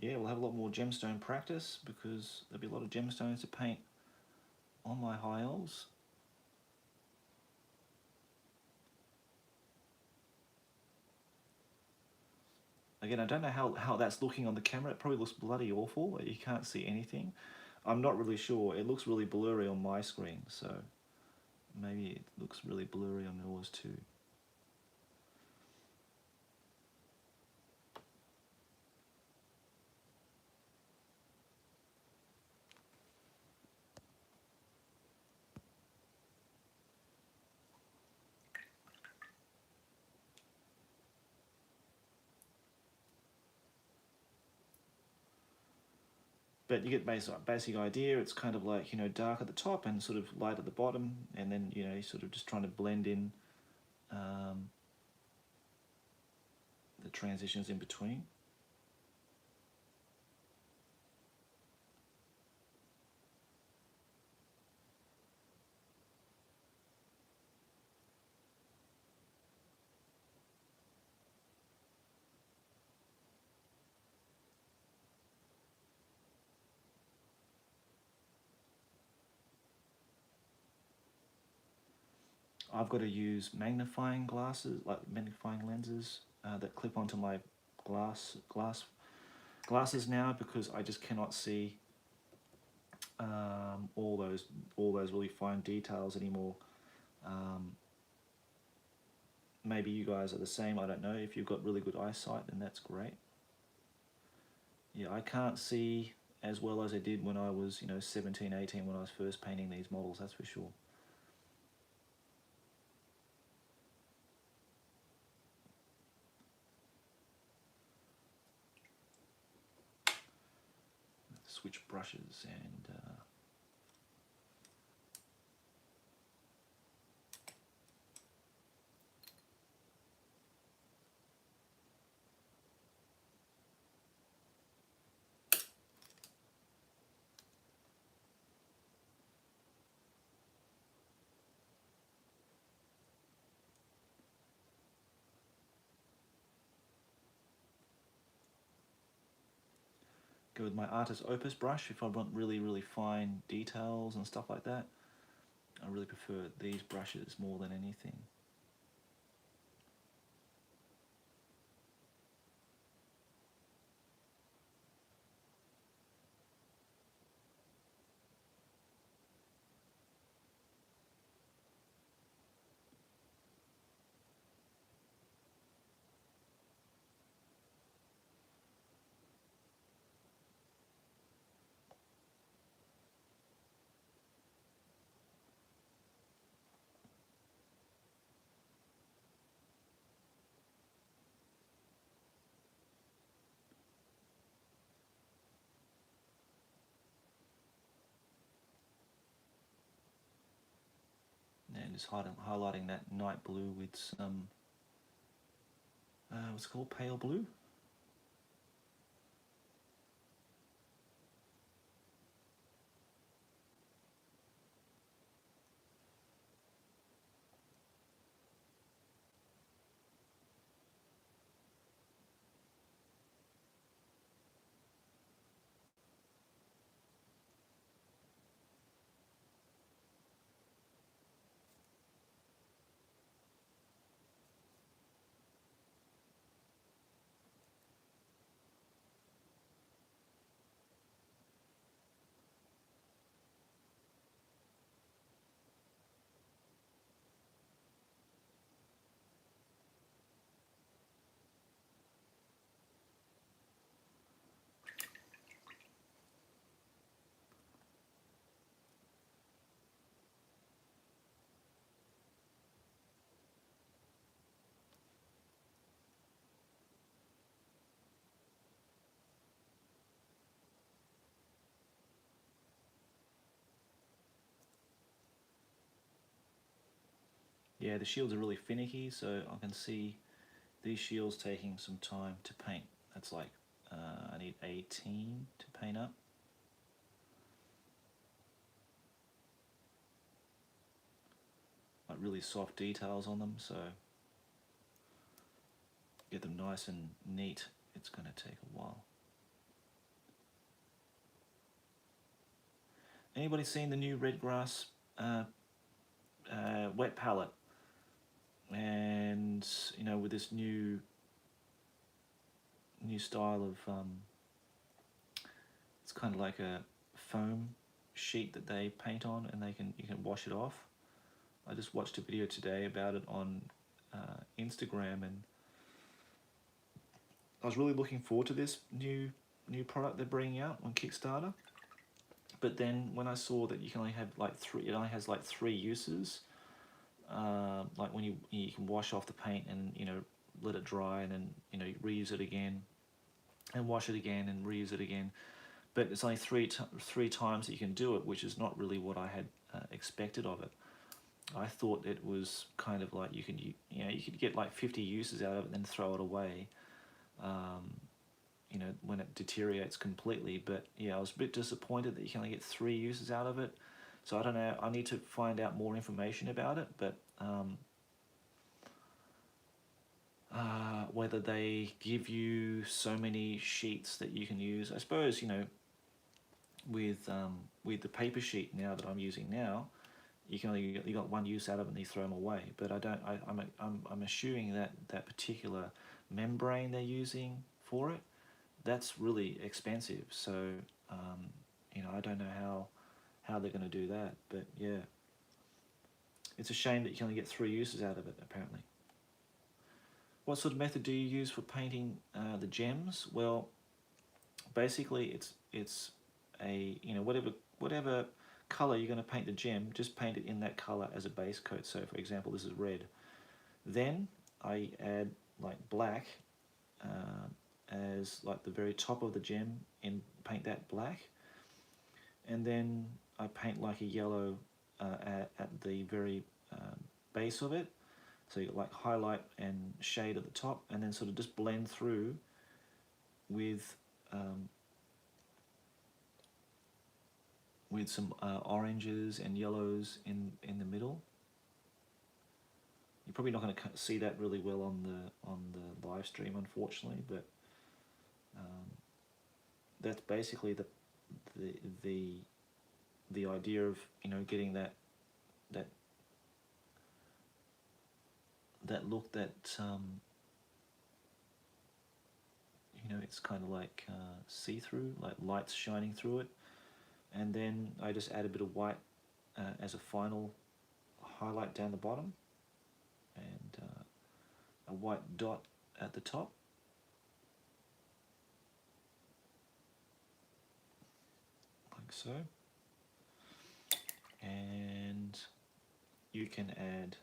yeah, we'll have a lot more gemstone practice because there'll be a lot of gemstones to paint on my High Elves. Again, I don't know how that's looking on the camera. It probably looks bloody awful. You can't see anything. I'm not really sure. It looks really blurry on my screen, so maybe it looks really blurry on yours too. But you get basic idea. It's kind of like, you know, dark at the top and sort of light at the bottom, and then, you know, you're sort of just trying to blend in the transitions in between. I've got to use magnifying glasses, like magnifying lenses that clip onto my glasses now, because I just cannot see all those really fine details anymore. Maybe you guys are the same. I don't know. If you've got really good eyesight, then that's great. Yeah, I can't see as well as I did when I was, you know, 17, 18, when I was first painting these models, that's for sure. Switch brushes and go with my Artist Opus brush if I want really, really fine details and stuff like that. I really prefer these brushes more than anything. And just highlighting that night blue with some, what's it called, pale blue? Yeah, the shields are really finicky, so I can see these shields taking some time to paint. That's like, I need 18 to paint up. Like really soft details on them, so get them nice and neat, it's going to take a while. Anybody seen the new red grass wet palette? And you know, with this new style of it's kind of like a foam sheet that they paint on, and you can wash it off. I just watched a video today about it on Instagram, and I was really looking forward to this new product they're bringing out on Kickstarter. But then when I saw that you can only have like it only has like 3 uses. Like when you can wash off the paint and, you know, let it dry, and then, you know, reuse it again and wash it again and reuse it again. But it's only three times that you can do it, which is not really what I had expected of it. I thought it was kind of like you could get like 50 uses out of it and then throw it away, you know, when it deteriorates completely. But yeah, I was a bit disappointed that you can only get 3 uses out of it. So I don't know, I need to find out more information about it, but whether they give you so many sheets that you can use. I suppose, you know, with the paper sheet now that I'm using now, you got 1 use out of it and you throw them away. But I'm assuming that that particular membrane they're using for it, that's really expensive. So you know, I don't know how they're going to do that. But yeah, it's a shame that you can only get 3 uses out of it apparently. What sort of method do you use for painting the gems? Well, basically it's a, you know, whatever color you're going to paint the gem, just paint it in that color as a base coat. So for example, this is red. Then I add like black as like the very top of the gem, and paint that black. And then I paint like a yellow at the very base of it. So you got like highlight and shade at the top, and then sort of just blend through with some oranges and yellows in the middle. You're probably not going to see that really well on the live stream, unfortunately, but that's basically the idea of, you know, getting that look that you know, it's kind of like see-through, like lights shining through it. And then I just add a bit of white as a final highlight down the bottom, and a white dot at the top. Like so. And you can add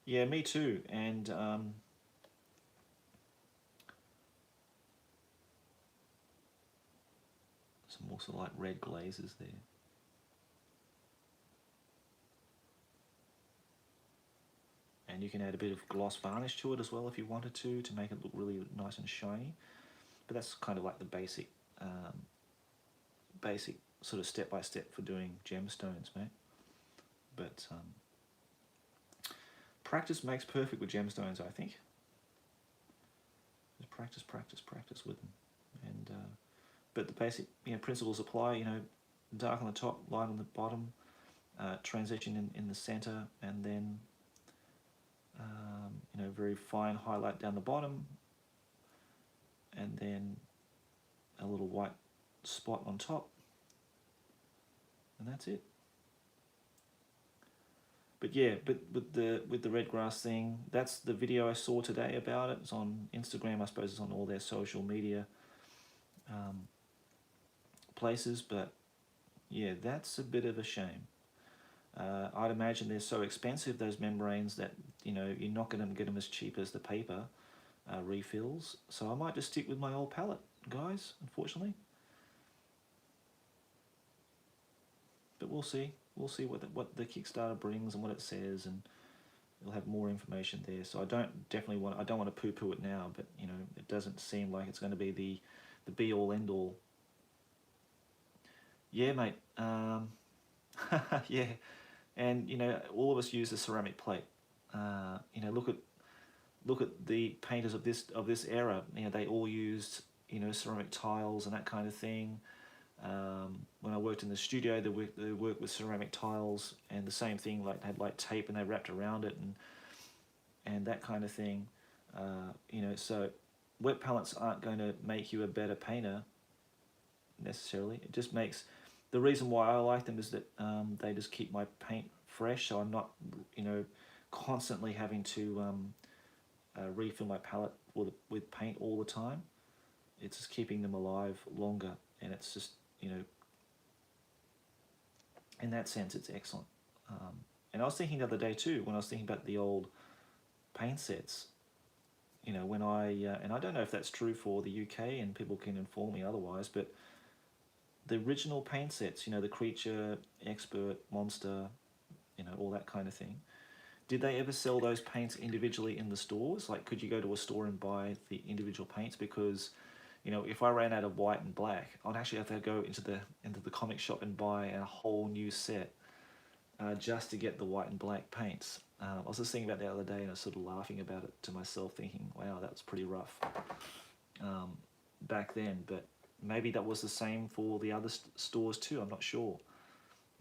yeah, me too. And some also like red glazes there. And you can add a bit of gloss varnish to it as well if you wanted to make it look really nice and shiny. But that's kind of like the basic sort of step-by-step for doing gemstones, mate. But practice makes perfect with gemstones, I think. Just practice with them. And but the basic, you know, principles apply. You know, dark on the top, light on the bottom, transition in the center, and then you know, very fine highlight down the bottom, and then a little white spot on top, and that's it. But yeah, but with the red grass thing, that's the video I saw today about it. It's on Instagram. I suppose it's on all their social media places. But yeah, that's a bit of a shame. I'd imagine they're so expensive, those membranes, that, you know, you're not going to get them as cheap as the paper refills. So I might just stick with my old palette, guys, unfortunately. But we'll see. We'll see what the Kickstarter brings and what it says, and you'll have more information there. So I don't want to poo-poo it now, but, you know, it doesn't seem like it's going to be the be-all end-all. Yeah, mate. Yeah. And, you know, all of us use a ceramic plate. You know, look at look at the painters of this era. You know, they all used, you know, ceramic tiles and that kind of thing. When I worked in the studio, they worked with ceramic tiles, and the same thing, like they had like tape and they wrapped around it and that kind of thing. You know, so wet palettes aren't going to make you a better painter necessarily. It just makes, the reason why I like them is that they just keep my paint fresh, so I'm not, you know, constantly having to refill my palette with paint all the time. It's just keeping them alive longer, and it's just, you know, in that sense, it's excellent. And I was thinking the other day too, when I was thinking about the old paint sets, you know, when and I don't know if that's true for the UK, and people can inform me otherwise, but the original paint sets, you know, the creature, expert, monster, you know, all that kind of thing, did they ever sell those paints individually in the stores? Like, could you go to a store and buy the individual paints? Because, you know, if I ran out of white and black, I'd actually have to go into the comic shop and buy a whole new set just to get the white and black paints. I was just thinking about that the other day, and I was sort of laughing about it to myself, thinking, wow, that was pretty rough back then. But maybe that was the same for the other stores too, I'm not sure.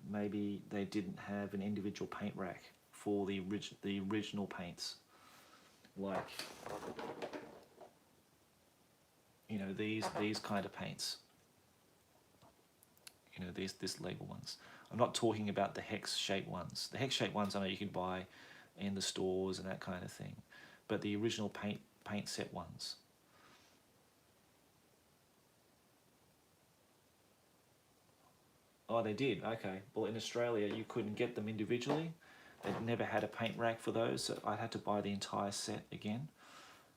Maybe they didn't have an individual paint rack for the original paints, like, you know, these kind of paints, you know, this label ones. I'm not talking about the hex shaped ones. The hex shaped ones I know you can buy in the stores and that kind of thing, but the original paint set ones. Oh, they did. Okay. Well, in Australia, you couldn't get them individually. They'd never had a paint rack for those, so I had to buy the entire set again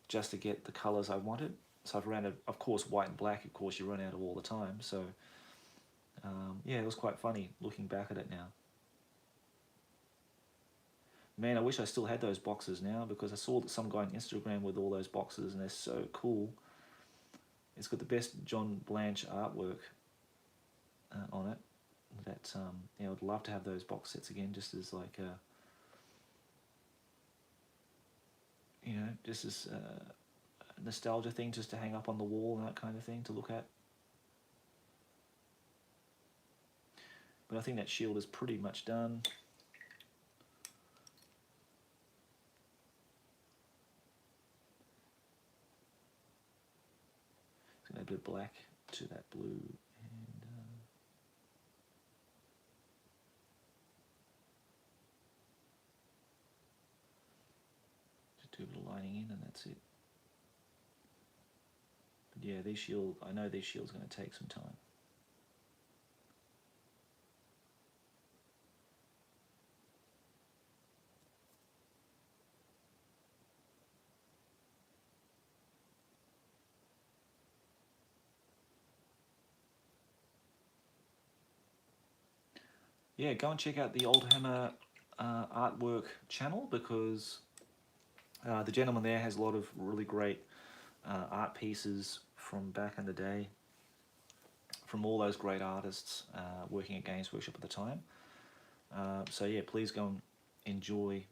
just to get the colours I wanted. So I've ran out, of course, white and black. Of course, you run out of all the time. So yeah, it was quite funny looking back at it now. Man, I wish I still had those boxes now, because I saw some guy on Instagram with all those boxes, and they're so cool. It's got the best John Blanche artwork on it. That yeah, I'd love to have those box sets again, just as like a, you know, just as a nostalgia thing, just to hang up on the wall and that kind of thing to look at. But I think that shield is pretty much done. It's going to add a bit of black to that blue, and just do a bit of lining in, and that's it. But yeah, I know these shields are going to take some time. Yeah, go and check out the Old Hammer artwork channel, because the gentleman there has a lot of really great art pieces from back in the day, from all those great artists working at Games Workshop at the time. So yeah, please go and enjoy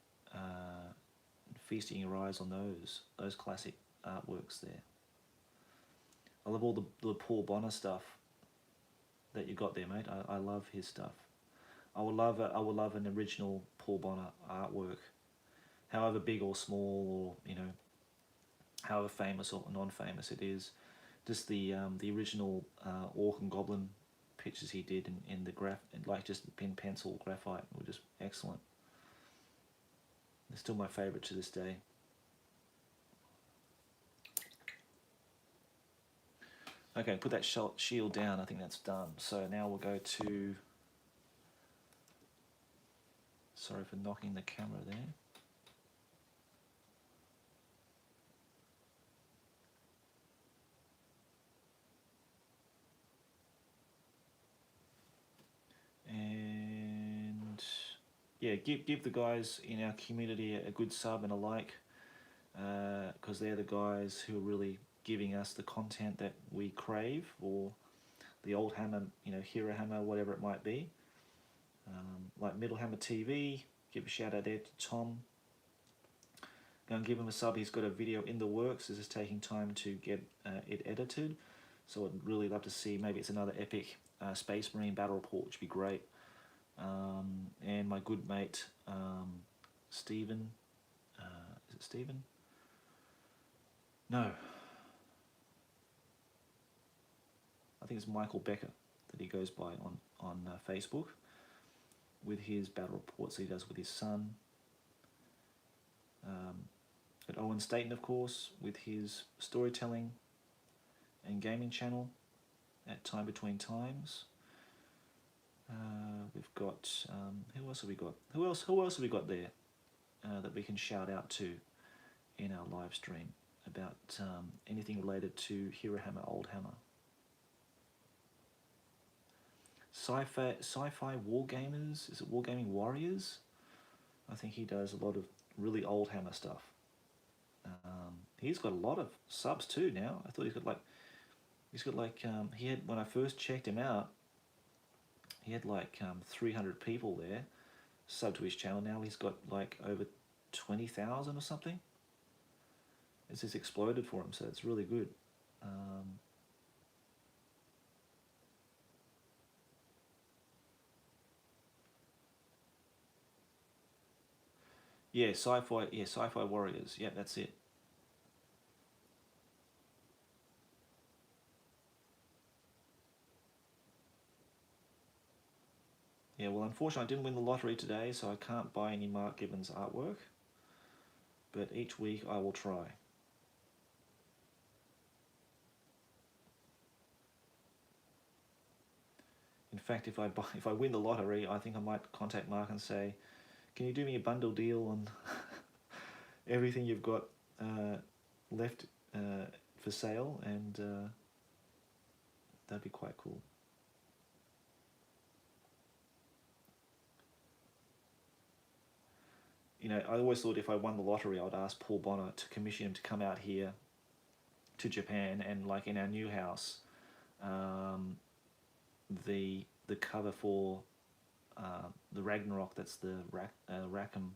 feasting your eyes on those classic artworks there. I love all the Paul Bonner stuff that you got there, mate. I love his stuff. I would love an original Paul Bonner artwork, however big or small, or, you know, however famous or non-famous it is. Just the original Orc and Goblin pictures he did in the like just pen pencil graphite, were just excellent. They're still my favourite to this day. Okay, put that shield down. I think that's done. So now we'll go to. Sorry for knocking the camera there. And yeah, give the guys in our community a good sub and a like, because they're the guys who are really giving us the content that we crave, or the Old Hammer, you know, Hero Hammer, whatever it might be. Like Middle Hammer TV, give a shout out there to Tom. Go and give him a sub. He's got a video in the works. This is taking time to get it edited. So I'd really love to see, maybe it's another epic Space Marine battle report, which would be great. And my good mate, Stephen, is it Stephen? No. I think it's Michael Becker that he goes by on Facebook with his battle reports he does with his son. At Owen Staten, of course, with his storytelling and gaming channel at Time Between Times. We've got, who else have we got? Who else have we got there that we can shout out to in our live stream about anything related to Hero Hammer, Old Hammer? Sci-fi Wargamers, is it Wargaming Warriors? I think he does a lot of really old Hammer stuff. He's got a lot of subs too now. I thought he had, when I first checked him out, he had like 300 people there sub to his channel. Now he's got like over 20,000 or something. It's just exploded for him, so it's really good. Yeah, sci-fi warriors. Yeah, that's it. Yeah, well, unfortunately, I didn't win the lottery today, so I can't buy any Mark Gibbons artwork. But each week I will try. In fact, if I win the lottery, I think I might contact Mark and say, "Can you do me a bundle deal on everything you've got left for sale?" And that'd be quite cool. You know, I always thought if I won the lottery, I'd ask Paul Bonner to commission him to come out here to Japan, and like in our new house, the cover for the Ragnarok, that's the Rackham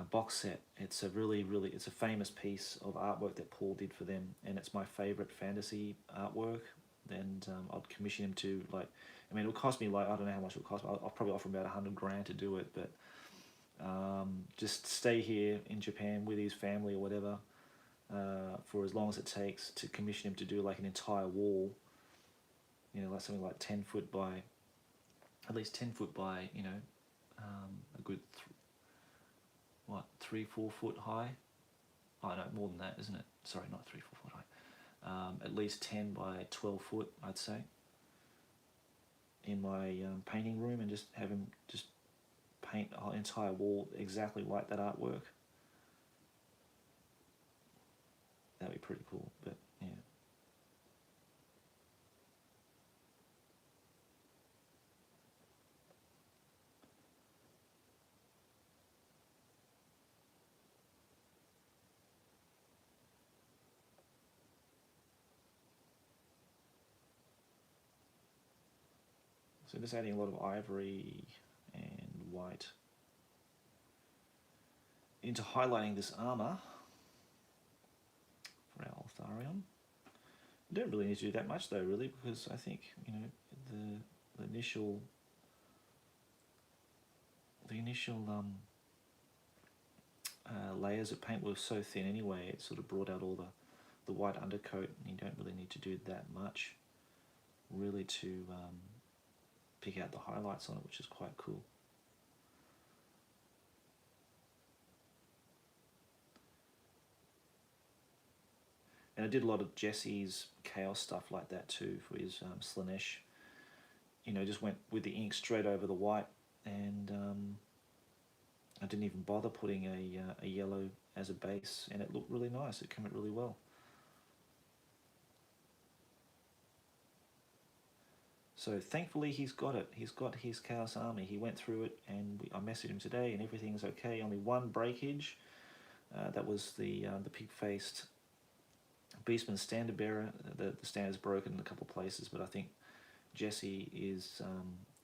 box set. It's a it's a famous piece of artwork that Paul did for them, and it's my favourite fantasy artwork. And I'd commission him to, like, I mean, it'll cost me, like, I don't know how much it'll cost me. I'll probably offer him about $100,000 to do it, but just stay here in Japan with his family or whatever for as long as it takes to commission him to do like an entire wall, you know, like something like 10 foot by, at least 10 foot by, you know, a good 3-4 foot high. Oh no, more than that, isn't it? Sorry, not 3-4 foot high. At least 10 by 12 foot, I'd say, in my painting room, and just have him just paint an entire wall exactly like that artwork. That'd be pretty cool, but yeah. So just adding a lot of ivory and white into highlighting this armor for our Altharion. You don't really need to do that much though, really, because I think, you know, the initial layers of paint were so thin anyway. It sort of brought out all the white undercoat, and you don't really need to do that much really to pick out the highlights on it, which is quite cool. And I did a lot of Jesse's Chaos stuff like that too for his Slanesh. You know, just went with the ink straight over the white, and I didn't even bother putting a yellow as a base, and it looked really nice. It came out really well. So thankfully he's got it. He's got his Chaos Army. He went through it, and I messaged him today, and everything's okay. Only one breakage. That was the pig-faced Beastman Standard Bearer. The standard's broken in a couple of places, but I think Jesse is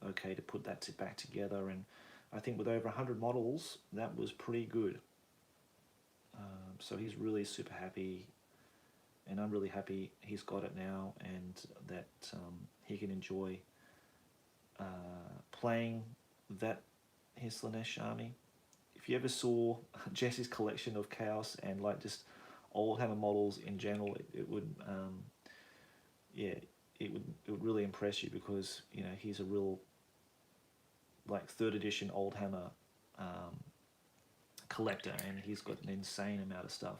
okay to put that back together. And I think with over 100 models, that was pretty good. So he's really super happy, and I'm really happy he's got it now, and that he can enjoy playing that his Slanesh army. If you ever saw Jesse's collection of Chaos and like just old Hammer models in general, it would yeah, it would really impress you, because you know he's a real like third edition old Hammer collector, and he's got an insane amount of stuff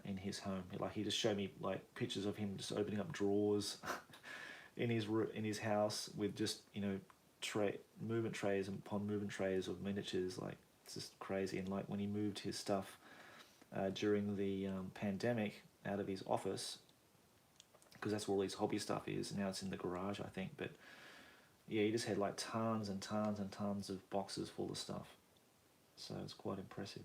in his home. Like he just showed me like pictures of him just opening up drawers in his house with just, you know, movement trays upon movement trays of miniatures. Like it's just crazy. And like when he moved his stuff during the pandemic out of his office, because that's where all his hobby stuff is. Now it's in the garage, I think. But yeah, he just had like tons and tons and tons of boxes full of stuff. So it's quite impressive.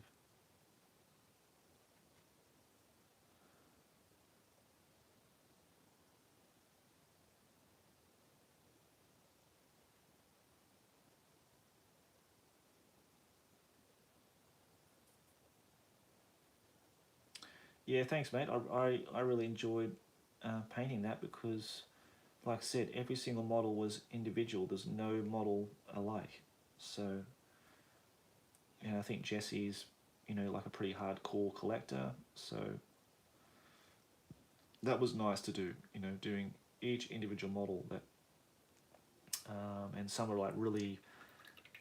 Yeah, thanks, mate. I really enjoyed painting that, because, like I said, every single model was individual. There's no model alike. So, you know, I think Jesse's, you know, like a pretty hardcore collector. So that was nice to do, you know, doing each individual model. That and some are like really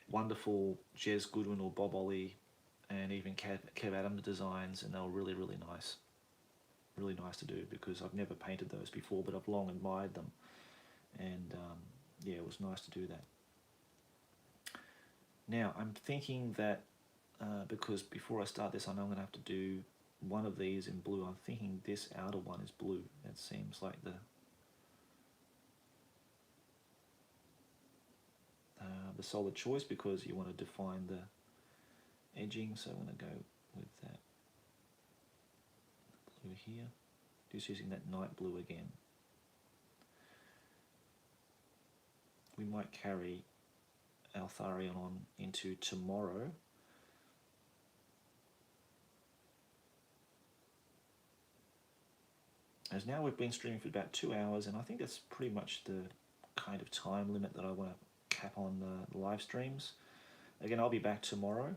wonderful Jez Goodwin or Bob Ollie, and even Kev Adams designs, and they were really, really nice. Really nice to do, because I've never painted those before, but I've long admired them, and yeah, it was nice to do that. Now I'm thinking that because before I start this, I know I'm going to have to do one of these in blue. I'm thinking this outer one is blue. That seems like the solid choice, because you want to define the edging. So I'm going to go with that blue here, just using that night blue again. We might carry Altharion on into tomorrow. As now we've been streaming for about 2 hours, and I think that's pretty much the kind of time limit that I want to cap on the live streams. Again, I'll be back tomorrow,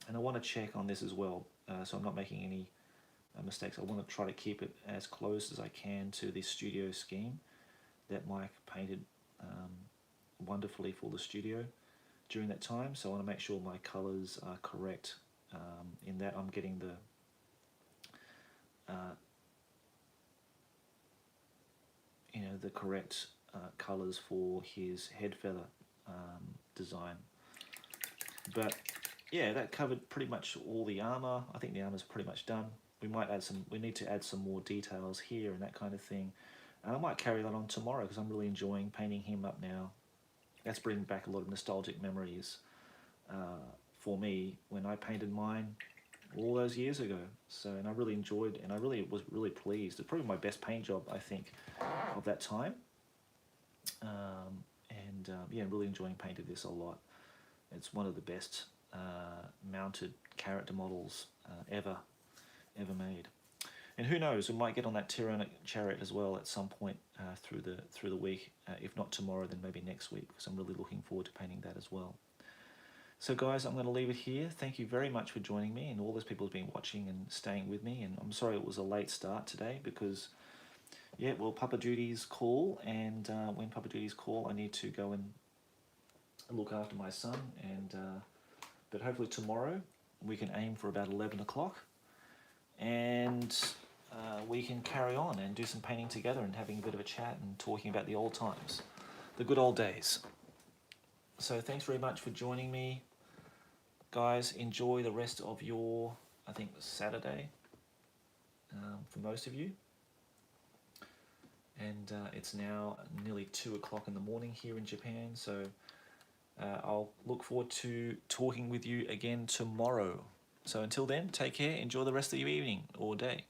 and I want to check on this as well, so I'm not making any mistakes. I want to try to keep it as close as I can to the studio scheme that Mike painted wonderfully for the studio during that time. So I want to make sure my colors are correct, in that I'm getting the you know, the correct colors for his head feather design. But yeah, that covered pretty much all the armor. I think the armor's pretty much done. We might add some, we need to add some more details here and that kind of thing. And I might carry that on tomorrow, because I'm really enjoying painting him up now. That's bringing back a lot of nostalgic memories for me when I painted mine all those years ago. So, and I really enjoyed, and I really was really pleased. It's probably my best paint job, I think, of that time. Yeah, really enjoying painting this a lot. It's one of the best mounted character models ever made. And who knows, we might get on that Tyranic chariot as well at some point through the week. If not tomorrow, then maybe next week, because I'm really looking forward to painting that as well. So guys, I'm going to leave it here. Thank you very much for joining me, and all those people who've been watching and staying with me. And I'm sorry it was a late start today, because yeah, well, Papa Duty's call, and when Papa Duty's call, I need to go and look after my son. And but hopefully tomorrow we can aim for about 11 o'clock, and we can carry on and do some painting together and having a bit of a chat and talking about the old times, the good old days. So thanks very much for joining me, guys. Enjoy the rest of your, I think, Saturday for most of you. And it's now nearly 2 o'clock in the morning here in Japan, so I'll look forward to talking with you again tomorrow. So until then, take care, enjoy the rest of your evening or day.